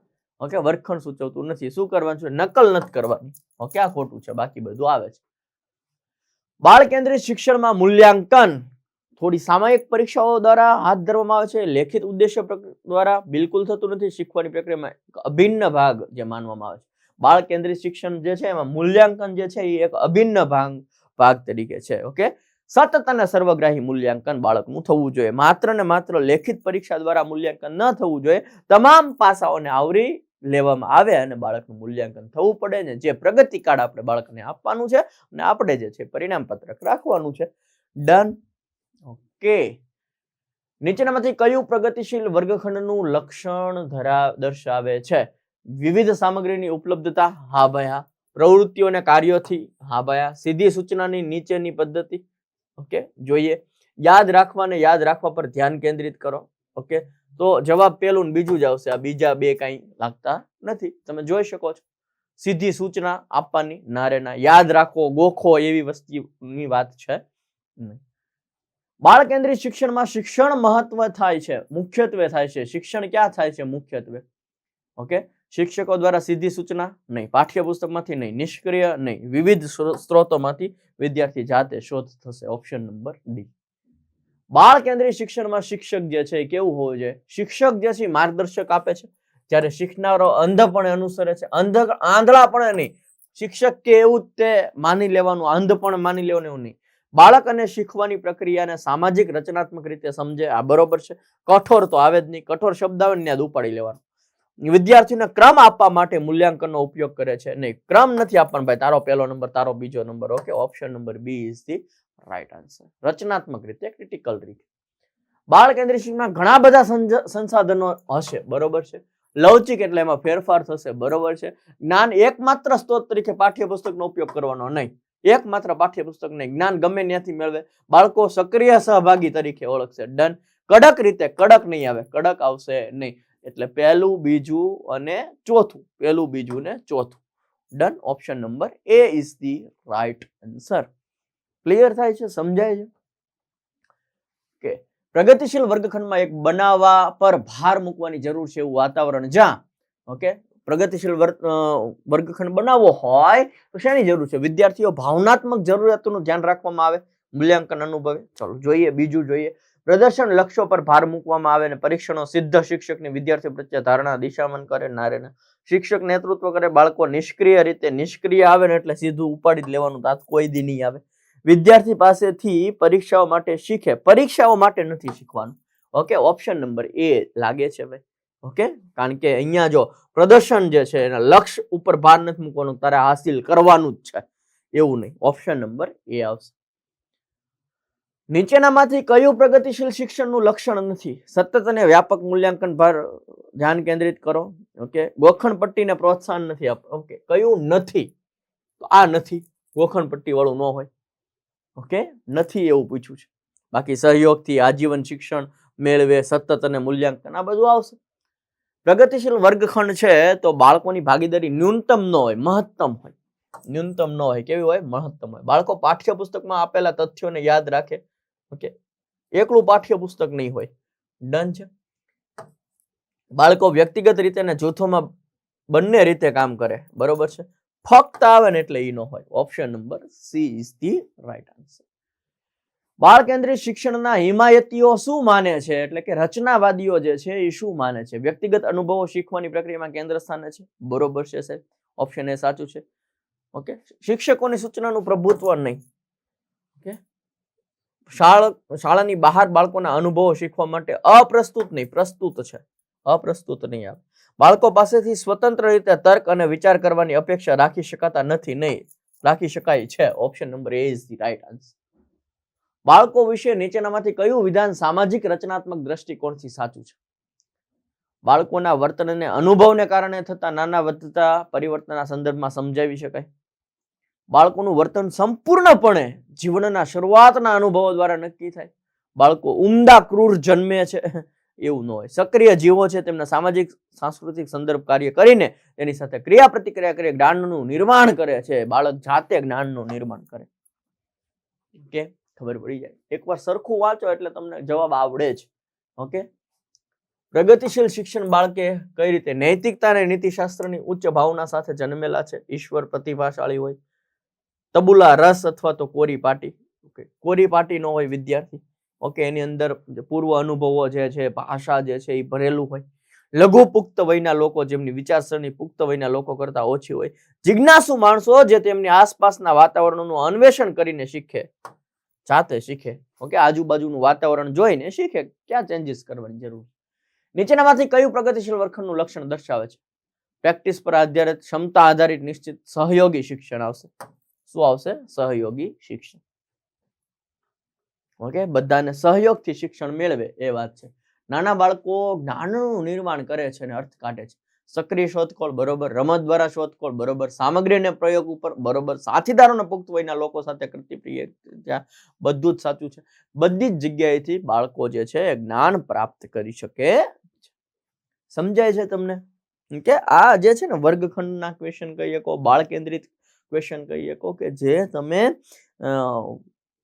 Speaker 1: ઓકે, વર્ગખંડ સૂચવતું નથી. શું કરવાનું છે? નકલ નથી કરવાની. ઓકે, આ ખોટું છે. બાકી બધું આવે છે. બાળ કેન્દ્રિત શિક્ષણમાં મૂલ્યાંકન થોડી સામાયિક પરીક્ષાઓ દ્વારા હાથ ધરવામાં આવે છે. લેખિત ઉદ્દેશ્ય દ્વારા બિલકુલ થતું નથી. શીખવાની પ્રક્રિયામાં અભિન્ન ભાગ જે માનવામાં આવે છે. બાળ કેન્દ્રિત શિક્ષણ જે છે એમાં મૂલ્યાંકન જે છે એ એક અભિન્ન ભાગ તરીકે છે. ઓકે, સતત અને સર્વગ્રાહી મૂલ્યાંકન બાળકનું થવું જોઈએ. માત્ર ને માત્ર લેખિત પરીક્ષા દ્વારા મૂલ્યાંકન ન થવું જોઈએ. તમામ પાસાઓને આવરી લેવામાં આવે અને બાળકનું મૂલ્યાંકન થવું પડે ને જે પ્રગતિ કાર્ડ આપણે બાળકને આપવાનું છે અને આપણે જે છે પરિણામ પત્રક રાખવાનું છે. ડન. ઓકે, નીચેનામાંથી કયું પ્રગતિશીલ વર્ગખંડનું લક્ષણ દર્શાવે છે? વિવિધ સામગ્રીની ઉપલબ્ધતા? હા ભાઈ હા. પ્રવૃત્તિઓ અને કાર્યોથી? હા ભાઈ હા. સીધી સૂચનાની નીચેની પદ્ધતિ? ઓકે, જોઈએ. યાદ રાખવાને યાદ રાખવા પર ધ્યાન કેન્દ્રિત કરો. ઓકે, તો જવાબ પેલું ને બીજું જ આવશે. આ બીજા બે કઈ લાગતા નથી. તમે જોઈ શકો છો. સીધી સૂચના આપવાની? ના રે ના. યાદ રાખો, ગોખો એવી વસ્તુની વાત છે. બાળ કેન્દ્રિત શિક્ષણમાં શિક્ષણ મુખ્યત્વે થાય છે. શિક્ષણ ક્યાં થાય છે? મુખ્યત્વે. ઓકે, શિક્ષકો દ્વારા સીધી સૂચના? નહીં. પાઠ્યપુસ્તકમાંથી? નહીં. નિષ્ક્રિય? નહીં. વિવિધ સ્ત્રોતોમાંથી વિદ્યાર્થી જાતે શોધ થશે. Option number D. બાળ કેન્દ્રિત શિક્ષણમાં શિક્ષક જે છે એ કેવું હોવું જોઈએ? શિક્ષક જે છે માર્ગદર્શક આપે છે જ્યારે શીખનારો અંધપણે અનુસરે છે. આંધળાપણે નહીં. શિક્ષક કે એવું તે માની લેવાનું, અંધપણે માની લેવાનું એવું નહીં. બાળક અને શીખવાની પ્રક્રિયાને સામાજિક રચનાત્મક રીતે સમજે. આ બરોબર છે. કઠોર તો આવે જ નહીં. કઠોર શબ્દ આવે ને ત્યાં ઉપાડી લેવાનો. વિદ્યાર્થીને ક્રમ આપવા માટે મૂલ્યાંકનનો ઉપયોગ કરે છે. નહીં, ક્રમ નથી આપવાનો ભાઈ. તારો પહેલો નંબર, તારો બીજો નંબર. Okay, option number B is the right answer. રચનાત્મક રીતે, ક્રિટિકલ રીતે. બાળ કેન્દ્રિત શિક્ષણમાં ઘણા બધા સંસાધનો હશે. બરોબર છે. લવચિક એટલે એમાં ફેરફાર થશે. બરોબર છે. જ્ઞાન એકમાત્ર સ્ત્રોત તરીકે પાઠ્યપુસ્તકનો ઉપયોગ કરવાનો નહીં. એકમાત્ર પાઠ્યપુસ્તક નહીં. જ્ઞાન ગમે ત્યાંથી મેળવે. બાળકો સક્રિય સહભાગી તરીકે ઓળખશે. ડન. કડક રીતે કડક નહીં આવે, કડક આવશે નહીં. એટલે પહેલું, બીજું અને ચોથું, પહેલું, બીજું ને ચોથું. Done. Option number A is the right answer. Clear થાય છે? સમજાય છે? કે પ્રગતિશીલ વર્ગખંડમાં એક બનાવવા પર ભાર મૂકવાની જરૂર છે એવું વાતાવરણ જ્યાં ઓકે પ્રગતિશીલ વર્ગખંડ બનાવવો હોય તો શેની જરૂર છે? વિદ્યાર્થીઓ ભાવનાત્મક જરૂરિયાતોનું ધ્યાન રાખવામાં આવે, મૂલ્યાંકન અનુભવે. ચલો જોઈએ, બીજું જોઈએ. પ્રદર્શન લક્ષ્યો પર ભાર મૂકવામાં આવે અને પરીક્ષણો સિદ્ધ શિક્ષકની વિદ્યાર્થી પ્રત્યે ધારણા દિશામાન કરે. નારે શિક્ષક નેતૃત્વ કરે, બાળકો નિષ્ક્રિય આવે ને એટલે સીધું ઉપાડી જ લેવાનું, તાત કોઈ દી નહીં આવે. વિદ્યાર્થી પાસેથી પરીક્ષાઓ માટે શીખે, પરીક્ષાઓ માટે નથી શીખવાનું. ઓકે, ઓપ્શન નંબર એ લાગે છે ભાઈ. ઓકે, કારણ કે અહીંયા જો પ્રદર્શન જે છે એના લક્ષ્ય ઉપર ભાર નથી મૂકવાનું, તારે હાસિલ કરવાનું જ છે એવું નહીં. ઓપ્શન નંબર એ આવશે. નીચેનામાંથી કયું પ્રગતિશીલ શિક્ષણનું લક્ષણ નથી? સતત અને વ્યાપક મૂલ્યાંકન પર ધ્યાન કેન્દ્રિત કરો. ઓકે, ગોખણ પટ્ટીને પ્રોત્સાહન નથી આપવું. ઓકે, કયું નથી? તો આ નથી, ગોખણ પટ્ટી વાળું ન હોય. ઓકે, નથી એવું પૂછ્યું છે. બાકી સહયોગથી આજીવન શિક્ષણ મેળવે, સતત અને મૂલ્યાંકન, આ બધું આવશે. પ્રગતિશીલ વર્ગખંડ છે તો બાળકોની ભાગીદારી ન્યૂનતમ ન હોય, મહત્તમ હોય. ન્યૂનતમ ન હોય, કેવી હોય? મહત્તમ હોય. બાળકો પાઠ્યપુસ્તકમાં આપેલા તથ્યોને યાદ રાખે. ઓકે, એકલું પાઠ્યપુસ્તક નહીં હોય. ડન છે. બાળકો વ્યક્તિગત રીતે અને જૂથોમાં બંને રીતે કામ કરે. બરોબર છે. ફક્ત આવે ને એટલે ઈ ન હોય. Option number she is the right answer. બાળ કેન્દ્રિત શિક્ષણના હિમાયતીઓ શું માને છે? એટલે કે રચનાવાદીઓ જે છે એ શું માને છે? વ્યક્તિગત અનુભવો શીખવાની પ્રક્રિયામાં કેન્દ્ર સ્થાને છે. બરોબર છે સાહેબ, ઓપ્શન એ સાચું છે. ઓકે, શિક્ષકોની સૂચનાનું પ્રભુત્વ નહીં. ઓકે, શાળાની બહાર બાળકોના અનુભવો શીખવા માટે અપ્રસ્તુત નહીં, પ્રસ્તુત છે. અપ્રસ્તુત નહીં આવે. બાળકો પાસેથી સ્વતંત્ર રીતે તર્ક અને વિચાર કરવાની અપેક્ષા રાખી શકાતા નથી. નહીં, રાખી શકાય છે. Option number A is the right answer. બાળકો વિશે નીચેનામાંથી કયું વિધાન સામાજિક રચનાત્મક દ્રષ્ટિકોણથી સાચું છે? બાળકોના વર્તન અને અનુભવને કારણે થતા નાના વધતા પરિવર્તનના સંદર્ભમાં સમજાવી શકાય. બાળકોનું વર્તન સંપૂર્ણપણે જીવનના શરૂઆતના અનુભવો દ્વારા નક્કી થાય. બાળકો ઉમદા ક્રૂર જન્મે છે એવું ન હોય. સક્રિય જીવો છે, તેમના સામાજિક સાંસ્કૃતિક સંદર્ભ કાર્ય કરીને તેની સાથે ક્રિયા પ્રતિક્રિયા કરી જ્ઞાનનું નિર્માણ કરે છે. બાળક જાતે જ્ઞાનનું નિર્માણ કરે. ઓકે, ખબર પડી જાય. એકવાર સરખું વાંચો એટલે તમને જવાબ આવડે જ. ઓકે, પ્રગતિશીલ શિક્ષણ બાળકે કઈ રીતે નૈતિકતા અને નીતિશાસ્ત્રની ઉચ્ચ ભાવના સાથે જન્મેલા છે. ઈશ્વર પ્રતિભાશાળી હોય. તબુલા રસ અથવા તો કોરી પાટી. ઓકે, કોરી પાટી ન હોય વિદ્યાર્થી. ઓકે, એની અંદર પૂર્વ અનુભવો જે છે, ભાષા જે છે એ ભરેલું હોય. લઘુ પુખ્ત વયના લોકો જેમની વિચારસરણી પુખ્ત વયના લોકો કરતા ઓછી હોય. જિજ્ઞાસુ માણસો જે તેમની આસપાસના વાતાવરણનું અન્વેષણ કરીને શીખે, જાતે શીખે. ઓકે, આજુબાજુનું વાતાવરણ જોઈને શીખે, ક્યાં ચેન્જીસ કરવાની જરૂર. નીચેનામાંથી કયું પ્રગતિશીલ વર્ગખંડનું લક્ષણ દર્શાવે છે? પ્રેક્ટિસ પર આધારિત, ક્ષમતા આધારિત, નિશ્ચિત, સહયોગી શિક્ષણ આવશે. શું આવશે? સહયોગી શિક્ષણ. ઓકે, બધાને સહયોગથી શિક્ષણ મેળવે એ વાત છે. નાના બાળકો જ્ઞાનનું નિર્માણ કરે છે અને અર્થ કાઢે છે. સક્રિય શોધખોળ, બરોબર. રમત દ્વારા શોધખોળ, બરોબર. સામગ્રીને પ્રયોગ ઉપર, બરોબર. સાથીદારોના પુખ્ત વયના લોકો સાથે કરતી ક્રિયા, બધું જ સાચું છે. બધી જ જગ્યાએથી બાળકો જે છે જ્ઞાન પ્રાપ્ત કરી શકે. સમજાય છે તમને? કે આ જે છે ને વર્ગખંડના ક્વેશ્ચન કહી શકો, બાળ કેન્દ્રિત ક્વેશ્ચન કહી શકો, કે જે તમે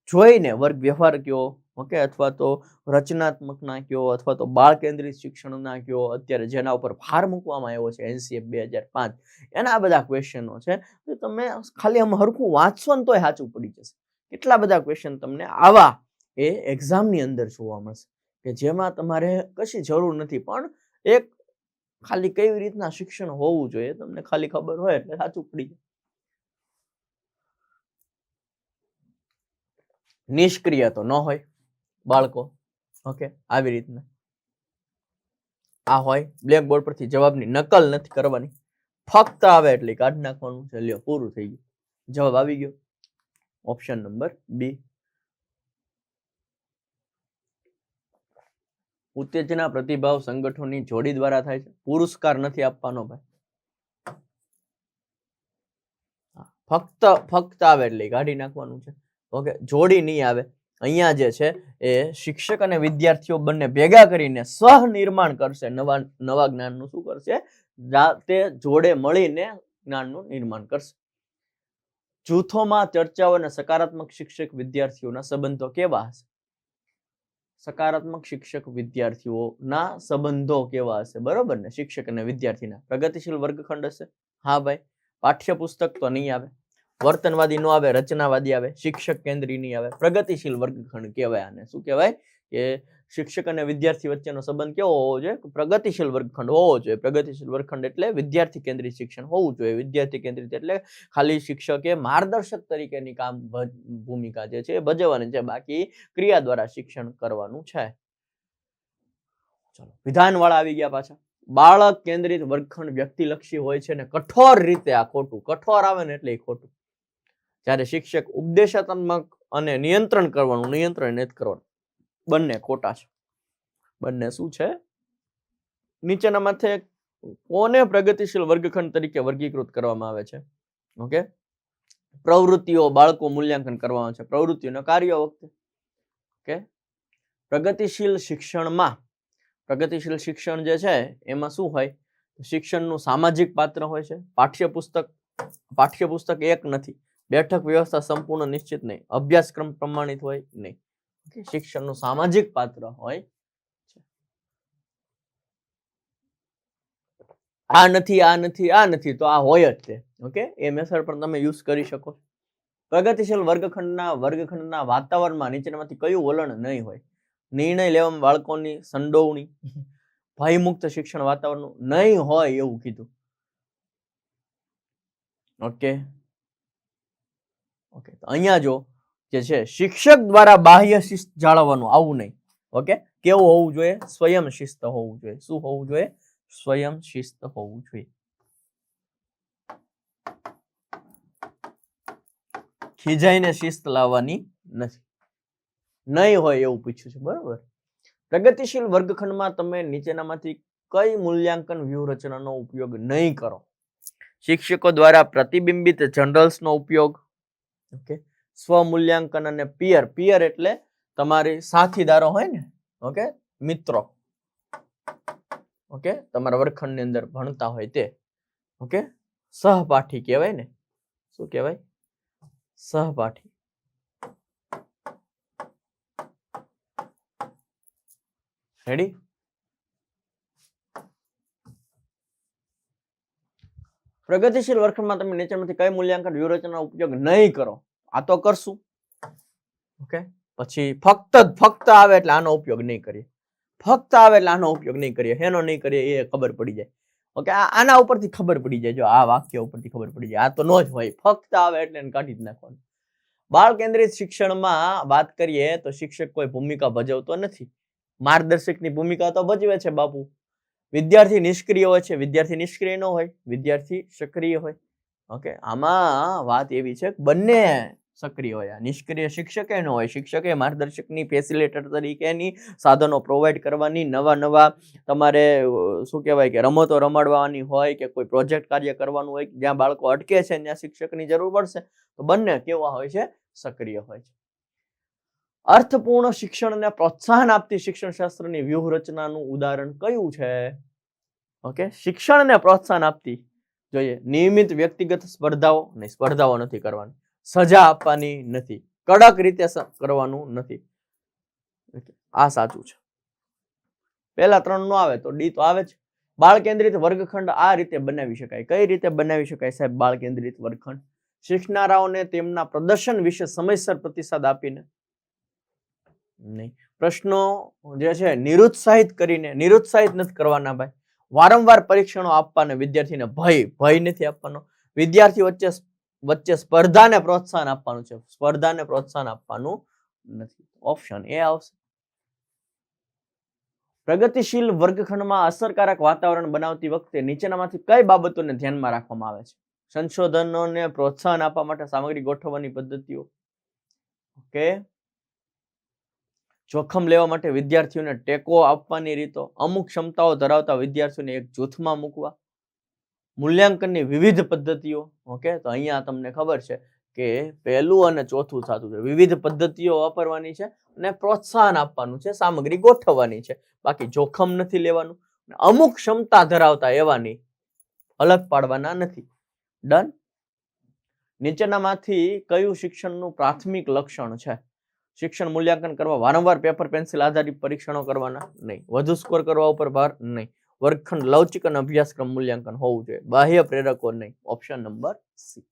Speaker 1: જોઈને વર્ગ વ્યવહાર કયો, ઓકે, અથવા તો રચનાત્મક ના કયો, અથવા તો બાળ કેન્દ્રિત શિક્ષણ ના કયો, અત્યારે જેના ઉપર ભાર મૂકવામાં આવ્યો છે NCF 2005, એના આ બધા ક્વેશ્ચનો છે. તો તમે ખાલી આમ હરખું વાંચશો ને તોય સાચું પડી જશે. કેટલા બધા ક્વેશ્ચન તમને આવા એ એક્ઝામની અંદર જોવા મળશે કે જેમાં તમારે કશી જરૂર નથી, પણ એક ખાલી કેવી રીતના શિક્ષણ હોવું જોઈએ તમને ખાલી ખબર હોય એટલે સાચું પડી જાય. નિષ્ક્રિય તો ન હોય બાળકો. ઓકે, આવી રીતના આ હોય. બ્લેકબોર્ડ પરથી જવાબની નકલ નથી કરવાની, ફક્ત આવે એટલે કાઢી નાખવાનું છે. લ્યો, પૂરું થઈ ગયું. જવાબ આવી ગયો. Option number B. ઉત્તેજના પ્રતિભાવ સંગઠનોની જોડી દ્વારા થાય છે. પુરસ્કાર નથી આપવાનો ભાઈ. ફક્ત આવે એટલે કાઢી નાખવાનું છે. ઓકે, જોડી નહીં આવે. અહીંયા જે છે એ શિક્ષક અને વિદ્યાર્થીઓ બંને ભેગા કરીને સહનિર્માણ કરશે, નવા જ્ઞાનનું શું કરશે, તે જોડે મળીને જ્ઞાનનું નિર્માણ કરશે. જૂથોમાં ચર્ચાઓ અને સકારાત્મક શિક્ષક વિદ્યાર્થીઓના સંબંધો કેવા હશે? સકારાત્મક શિક્ષક વિદ્યાર્થીઓના સંબંધો કેવા હશે? બરોબર ને? શિક્ષક અને વિદ્યાર્થીના પ્રગતિશીલ વર્ગખંડ હશે. હા ભાઈ. પાઠ્યપુસ્તક તો નહીં આવે, વર્તનવાદી નો આવે, રચનાવાદી આવે, શિક્ષક કેન્દ્રી નહીં આવે. પ્રગતિશીલ વર્ગખંડ કહેવાય આને. શું કહેવાય? કે શિક્ષક અને વિદ્યાર્થી વચ્ચેનો સંબંધ કેવો હોવો જોઈએ? પ્રગતિશીલ વર્ગખંડ હોવો જોઈએ. પ્રગતિશીલ વર્ગખંડ એટલે વિદ્યાર્થી કેન્દ્રિત શિક્ષણ હોવું જોઈએ. વિદ્યાર્થી કેન્દ્રિત એટલે ખાલી શિક્ષકે માર્ગદર્શક તરીકેની ભૂમિકા જે છે એ ભજવવાની છે, બાકી ક્રિયા દ્વારા શિક્ષણ કરવાનું છે. ચલો, વિધાનવાળા આવી ગયા પાછા. બાળક કેન્દ્રિત વર્ગખંડ વ્યક્તિલક્ષી હોય છે ને કઠોર રીતે, આ ખોટું. કઠોર આવે ને એટલે એ ખોટું. જ્યારે શિક્ષક ઉપદેશાત્મક અને નિયંત્રણ કરવાનું, નિયંત્રણ નથી કરવાનું, બંને ખોટા છે. બંને શું છે? નીચેનામાંથી કોને પ્રગતિશીલ વર્ગખંડ તરીકે વર્ગીકૃત કરવામાં આવે છે? ઓકે, પ્રવૃત્તિઓ બાળકો મૂલ્યાંકન કરવામાં છે, પ્રવૃત્તિઓના કાર્યો વખતે. ઓકે, પ્રગતિશીલ શિક્ષણમાં, પ્રગતિશીલ શિક્ષણ જે છે એમાં શું હોય? શિક્ષણનું સામાજિક પાત્ર હોય છે. પાઠ્યપુસ્તક એક નથી, બેઠક વ્યવસ્થા સંપૂર્ણ નિશ્ચિત નહીં, અભ્યાસક્રમ પ્રમાણિત હોય નહીં. શિક્ષણનું સામાજિક પાત્ર હોય. આ નથી, આ નથી, આ નથી, તો આ હોય જ તે. ઓકે, એ મેથડ પણ તમે યુઝ કરી શકો. પ્રગતિશીલ વર્ગખંડના વાતાવરણમાં નીચેનામાંથી કયું વલણ નહીં હોય? નિર્ણય લેવામાં બાળકોની સંડોવણી, ભયમુક્ત શિક્ષણ વાતાવરણ નહીં હોય એવું કીધું. ઓકે ઓકે, તો અહીંયા જો જે છે શિક્ષક દ્વારા બાહ્ય શિસ્ત જાળવવાનું, આવું નહીં. ઓકે, કેવું હોવું જોઈએ? સ્વયં શિસ્ત હોવું જોઈએ. શું હોવું જોઈએ? સ્વયં શિસ્ત હોવું જોઈએ. ખીજાઈને શિસ્ત લાવવાની નથી. નહીં હોય એવું પૂછ્યું છે. બરોબર. પ્રગતિશીલ વર્ગખંડમાં તમે નીચેનામાંથી કઈ મૂલ્યાંકન વ્યૂહરચનાનો ઉપયોગ નહીં કરો? શિક્ષકો દ્વારા પ્રતિબિંબિત જનરલ્સનો ઉપયોગ. ઓકે, સ્વમૂલ્યાંકન અને પિયર. પિયર એટલે તમારી સાથીદારો હોય ને, ઓકે, મિત્રો. ઓકે, તમારા વર્ગખંડની અંદર ભણતા હોય તે. ઓકે, સહપાઠી કહેવાય ને. શું કહેવાય? સહપાઠી. રેડી? પ્રગતિશીલ વર્ગખંડમાં તમે નીચેમાંથી કઈ મૂલ્યાંકન વ્યૂહરચનાનો ઉપયોગ નહીં કરો? આ તો કરશું. ઓકે, પછી ફક્ત આવે એટલે આનો ઉપયોગ નહીં કરીએ. ફક્ત આવે એટલે આનો ઉપયોગ નહીં કરીએ. હેનો નહીં કરીએ એ ખબર પડી જાય. ઓકે, આના ઉપરથી ખબર પડી જાય. જો આ વાક્ય ઉપરથી ખબર પડી જાય. આ તો નો જ હોય. ફક્ત આવે એટલે એને કાઢી જ નાખવાનું. બાળ કેન્દ્રિત શિક્ષણમાં વાત કરીએ તો શિક્ષક કોઈ ભૂમિકા ભજવતો નથી. માર્ગદર્શકની ભૂમિકા તો ભજવે છે બાપુ. વિદ્યાર્થી નિષ્ક્રિય હોય છે, વિદ્યાર્થી નિષ્ક્રિય ન હોય, વિદ્યાર્થી સક્રિય હોય. ઓકે, આમાં વાત એવી છે કે બંને સક્રિય હોય. નિષ્ક્રિય શિક્ષકે ન હોય. શિક્ષકે માર્ગદર્શકની ફેસિલિટેટર તરીકેની સાધનો પ્રોવાઈડ કરવાની, નવા તમારે શું કહેવાય કે રમતો રમાડવાની હોય કે કોઈ પ્રોજેક્ટ કાર્ય કરવાનું હોય, જ્યાં બાળકો અટકે છે ત્યાં શિક્ષકની જરૂર પડશે. તો બંને કેવા હોય છે? સક્રિય હોય છે. અર્થપૂર્ણ શિક્ષણને પ્રોત્સાહન આપતી શિક્ષણ શાસ્ત્રની વ્યૂહરચનાનું ઉદાહરણ કયું છે? ઓકે, શિક્ષણને પ્રોત્સાહન આપતી જોઈએ. નિયમિત વ્યક્તિગત સ્પર્ધાઓ નહીં, સ્પર્ધાઓ નથી કરવાની. સજા આપવાની નથી. કડક રીતે કરવાનું નથી. આ સાચું છે. પહેલા 3 નો આવે તો ડી તો આવે જ. બાળ કેન્દ્રિત વર્ગખંડ આ રીતે બનાવી શકાય. કઈ રીતે બનાવી શકાય સાહેબ બાળ કેન્દ્રિત વર્ગખંડ? શીખનારાઓને તેમના પ્રદર્શન વિશે સમયસર પ્રતિસાદ આપીને નહીં. પ્રશ્નો જે છે નિરુત્સાહિત કરીને, નિરુત્સાહિત નથી કરવાના ભાઈ. વારંવાર પરીક્ષણો આપવાને વિદ્યાર્થીને ભય નથી આપવાનો. વિદ્યાર્થી વચ્ચે સ્પર્ધાને પ્રોત્સાહન આપવાનું છે. સ્પર્ધાને પ્રોત્સાહન આપવાનું નથી. ઓપ્શન એ આવશે. પ્રગતિશીલ વર્ગખંડમાં અસરકારક વાતાવરણ બનાવતી વખતે નીચેનામાંથી કઈ બાબતોને ધ્યાનમાં રાખવામાં આવે છે? સંશોધનોને પ્રોત્સાહન આપવા માટે સામગ્રી ગોઠવવાની પદ્ધતિઓ. ઓકે, જોખમ લેવા માટે વિદ્યાર્થીઓને ટેકો આપવાની રીતો, અમુક ક્ષમતાઓ ધરાવતા વિદ્યાર્થીઓને એક જૂથમાં મૂકવા, મૂલ્યાંકનની વિવિધ પદ્ધતિઓ. ઓકે, તો અહીંયા તમને ખબર છે ઓકે, પહેલું અને ચોથું સાચું છે. વિવિધ પદ્ધતિઓ વાપરવાની છે અને પ્રોત્સાહન આપવાનું છે, સામગ્રી ગોઠવવાની છે, બાકી જોખમ નથી લેવાનું. અમુક ક્ષમતા ધરાવતા એવાની અલગ પાડવાના નથી. ડન. નીચેનામાંથી કયું શિક્ષણનું પ્રાથમિક લક્ષણ છે? શિક્ષણ મૂલ્યાંકન કરવા વારંવાર પેપર પેન્સિલ આધારિત પરીક્ષણો કરવાના નહીં. વધુ સ્કોર કરવા ઉપર ભાર નહીં. વર્ગખંડ લવચિક અને અભ્યાસક્રમ મૂલ્યાંકન હોવું જોઈએ. બાહ્ય પ્રેરકો નહીં. Option number C.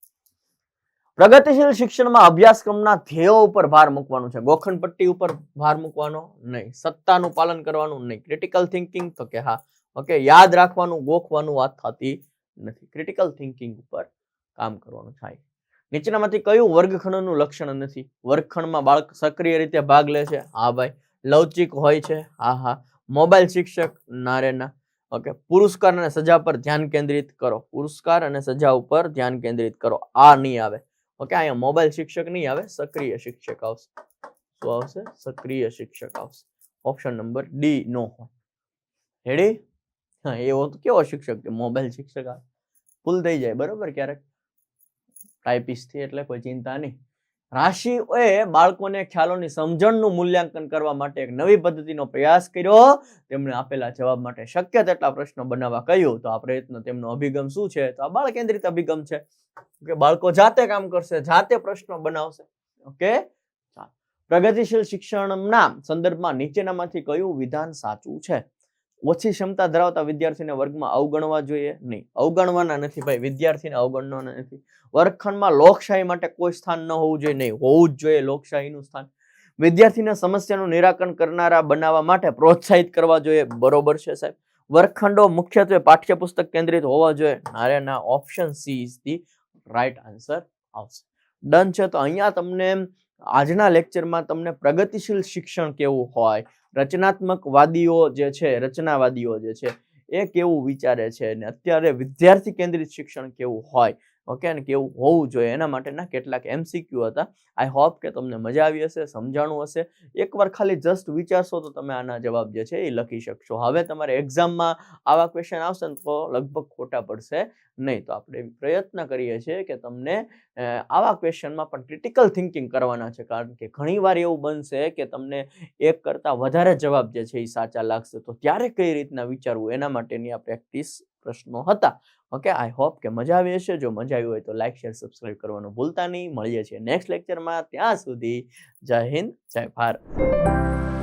Speaker 1: પ્રગતિશીલ શિક્ષણમાં અભ્યાસક્રમના ધ્યેયો ઉપર ભાર મૂકવાનું છે. ગોખંડ પટ્ટી ઉપર ભાર મૂકવાનો નહીં. સત્તાનું પાલન કરવાનું નહીં. ક્રિટિકલ થિંકિંગ તો કે હા. ઓકે, યાદ રાખવાનું, ગોખવાનું વાત થતી નથી. ક્રિટિકલ થિંકિંગ ઉપર કામ કરવાનું થાય. નીચેનામાંથી કયું વર્ગખંડનું લક્ષણ નથી? વર્ગખંડમાં બાળક સક્રિય રીતે ભાગ લે છે. હા ભાઈ. લવચિક હોય છે. હા હા. મોબાઈલ શિક્ષક. ના રે ના. ઓકે, પુરસ્કાર અને સજા પર ધ્યાન કેન્દ્રિત કરો. પુરસ્કાર અને સજા ઉપર ધ્યાન કેન્દ્રિત કરો. આ નહીં આવે. ઓકે, અહીંયા મોબાઈલ શિક્ષક નહીં આવે, સક્રિય શિક્ષક આવશે. શું આવશે? સક્રિય શિક્ષક આવશે. ઓપ્શન નંબર ડી નો હોય. રેડી? હા, એવો તો કેવો શિક્ષક કે મોબાઈલ શિક્ષક આવે? ભૂલ થઈ જાય બરોબર ક્યારેક, ટાઈપિસ્ટ થી, એટલે કોઈ ચિંતા નહીં. રાશિઓએ બાળકોને ખ્યાલોની સમજણનું મૂલ્યાંકન કરવા માટે એક નવી પદ્ધતિનો પ્રયાસ કર્યો. તેમણે આપેલા જવાબ માટે શક્ય તેટલા પ્રશ્નો બનાવવા કહ્યું. તો આ પ્રયત્ન, તેમનો અભિગમ શું છે? તો આ બાળ કેન્દ્રિત અભિગમ છે કે બાળકો જાતે કામ કરશે, જાતે પ્રશ્નો બનાવશે. ઓકે, પ્રગતિશીલ શિક્ષણના સંદર્ભમાં નીચેનામાંથી કયું વિધાન સાચું છે? ઓછી ક્ષમતા ધરાવતા વિદ્યાર્થીને વર્ગમાં અવગણવા જોઈએ નહીં. અવગણવાના નથી ભાઈ, વિદ્યાર્થીને અવગણવાના નથી. વર્ગખંડમાં લોકશાહી માટે કોઈ સ્થાન ન હોવું જોઈએ નહીં. હોવું જ જોઈએ લોકશાહીનું સ્થાન. વિદ્યાર્થીને સમસ્યાનું નિરાકરણ કરનારા બનાવવા માટે પ્રોત્સાહિત કરવા જોઈએ. બરોબર છે સાહેબ. વર્ગખંડો મુખ્યત્વે પાઠ્યપુસ્તક કેન્દ્રિત હોવા જોઈએ. નારે ના. Option she is the right answer આવશે. ડન છે. તો અહીંયા તમને આજના લેક્ચરમાં તમને પ્રગતિશીલ શિક્ષણ કેવું હોય, રચનાત્મકવાદીઓ જે છે, રચનાવાદીઓ જે છે એ કેવું વિચારે છે, અને અત્યારે વિદ્યાર્થી કેન્દ્રિત શિક્ષણ કેવું હોય, ઓકે, અને કેવું હોવું જોઈએ, એના માટેના કેટલાક એમસીક્યુ હતા. આઈ હોપ કે તમને મજા આવી હશે, સમજાણું હશે. એકવાર ખાલી જસ્ટ વિચારશો તો તમે આના જવાબ જે છે એ લખી શકશો. હવે તમારે એક્ઝામમાં આવા ક્વેશ્ચન આવશે ને તો લગભગ ખોટા પડશે નહીં. તો આપણે પ્રયત્ન કરીએ છીએ કે તમને આવા ક્વેશ્ચનમાં પણ ક્રિટિકલ થિંકિંગ કરવાના છે, કારણ કે ઘણીવાર એવું બનશે કે તમને એક કરતાં વધારે જવાબ જે છે એ સાચા લાગશે. તો ત્યારે કઈ રીતના વિચારવું, એના માટેની આ પ્રેક્ટિસ પ્રશ્નો હતા. ઓકે, આઈ હોપ કે મજા આવી હશે. જો મજા આવી હોય તો લાઈક, શેર, સબસ્ક્રાઇબ કરવાનું ભૂલતા નહીં. મળીએ છીએ નેક્સ્ટ લેક્ચરમાં. ત્યાં સુધી જય હિન્દ, જય ભારત.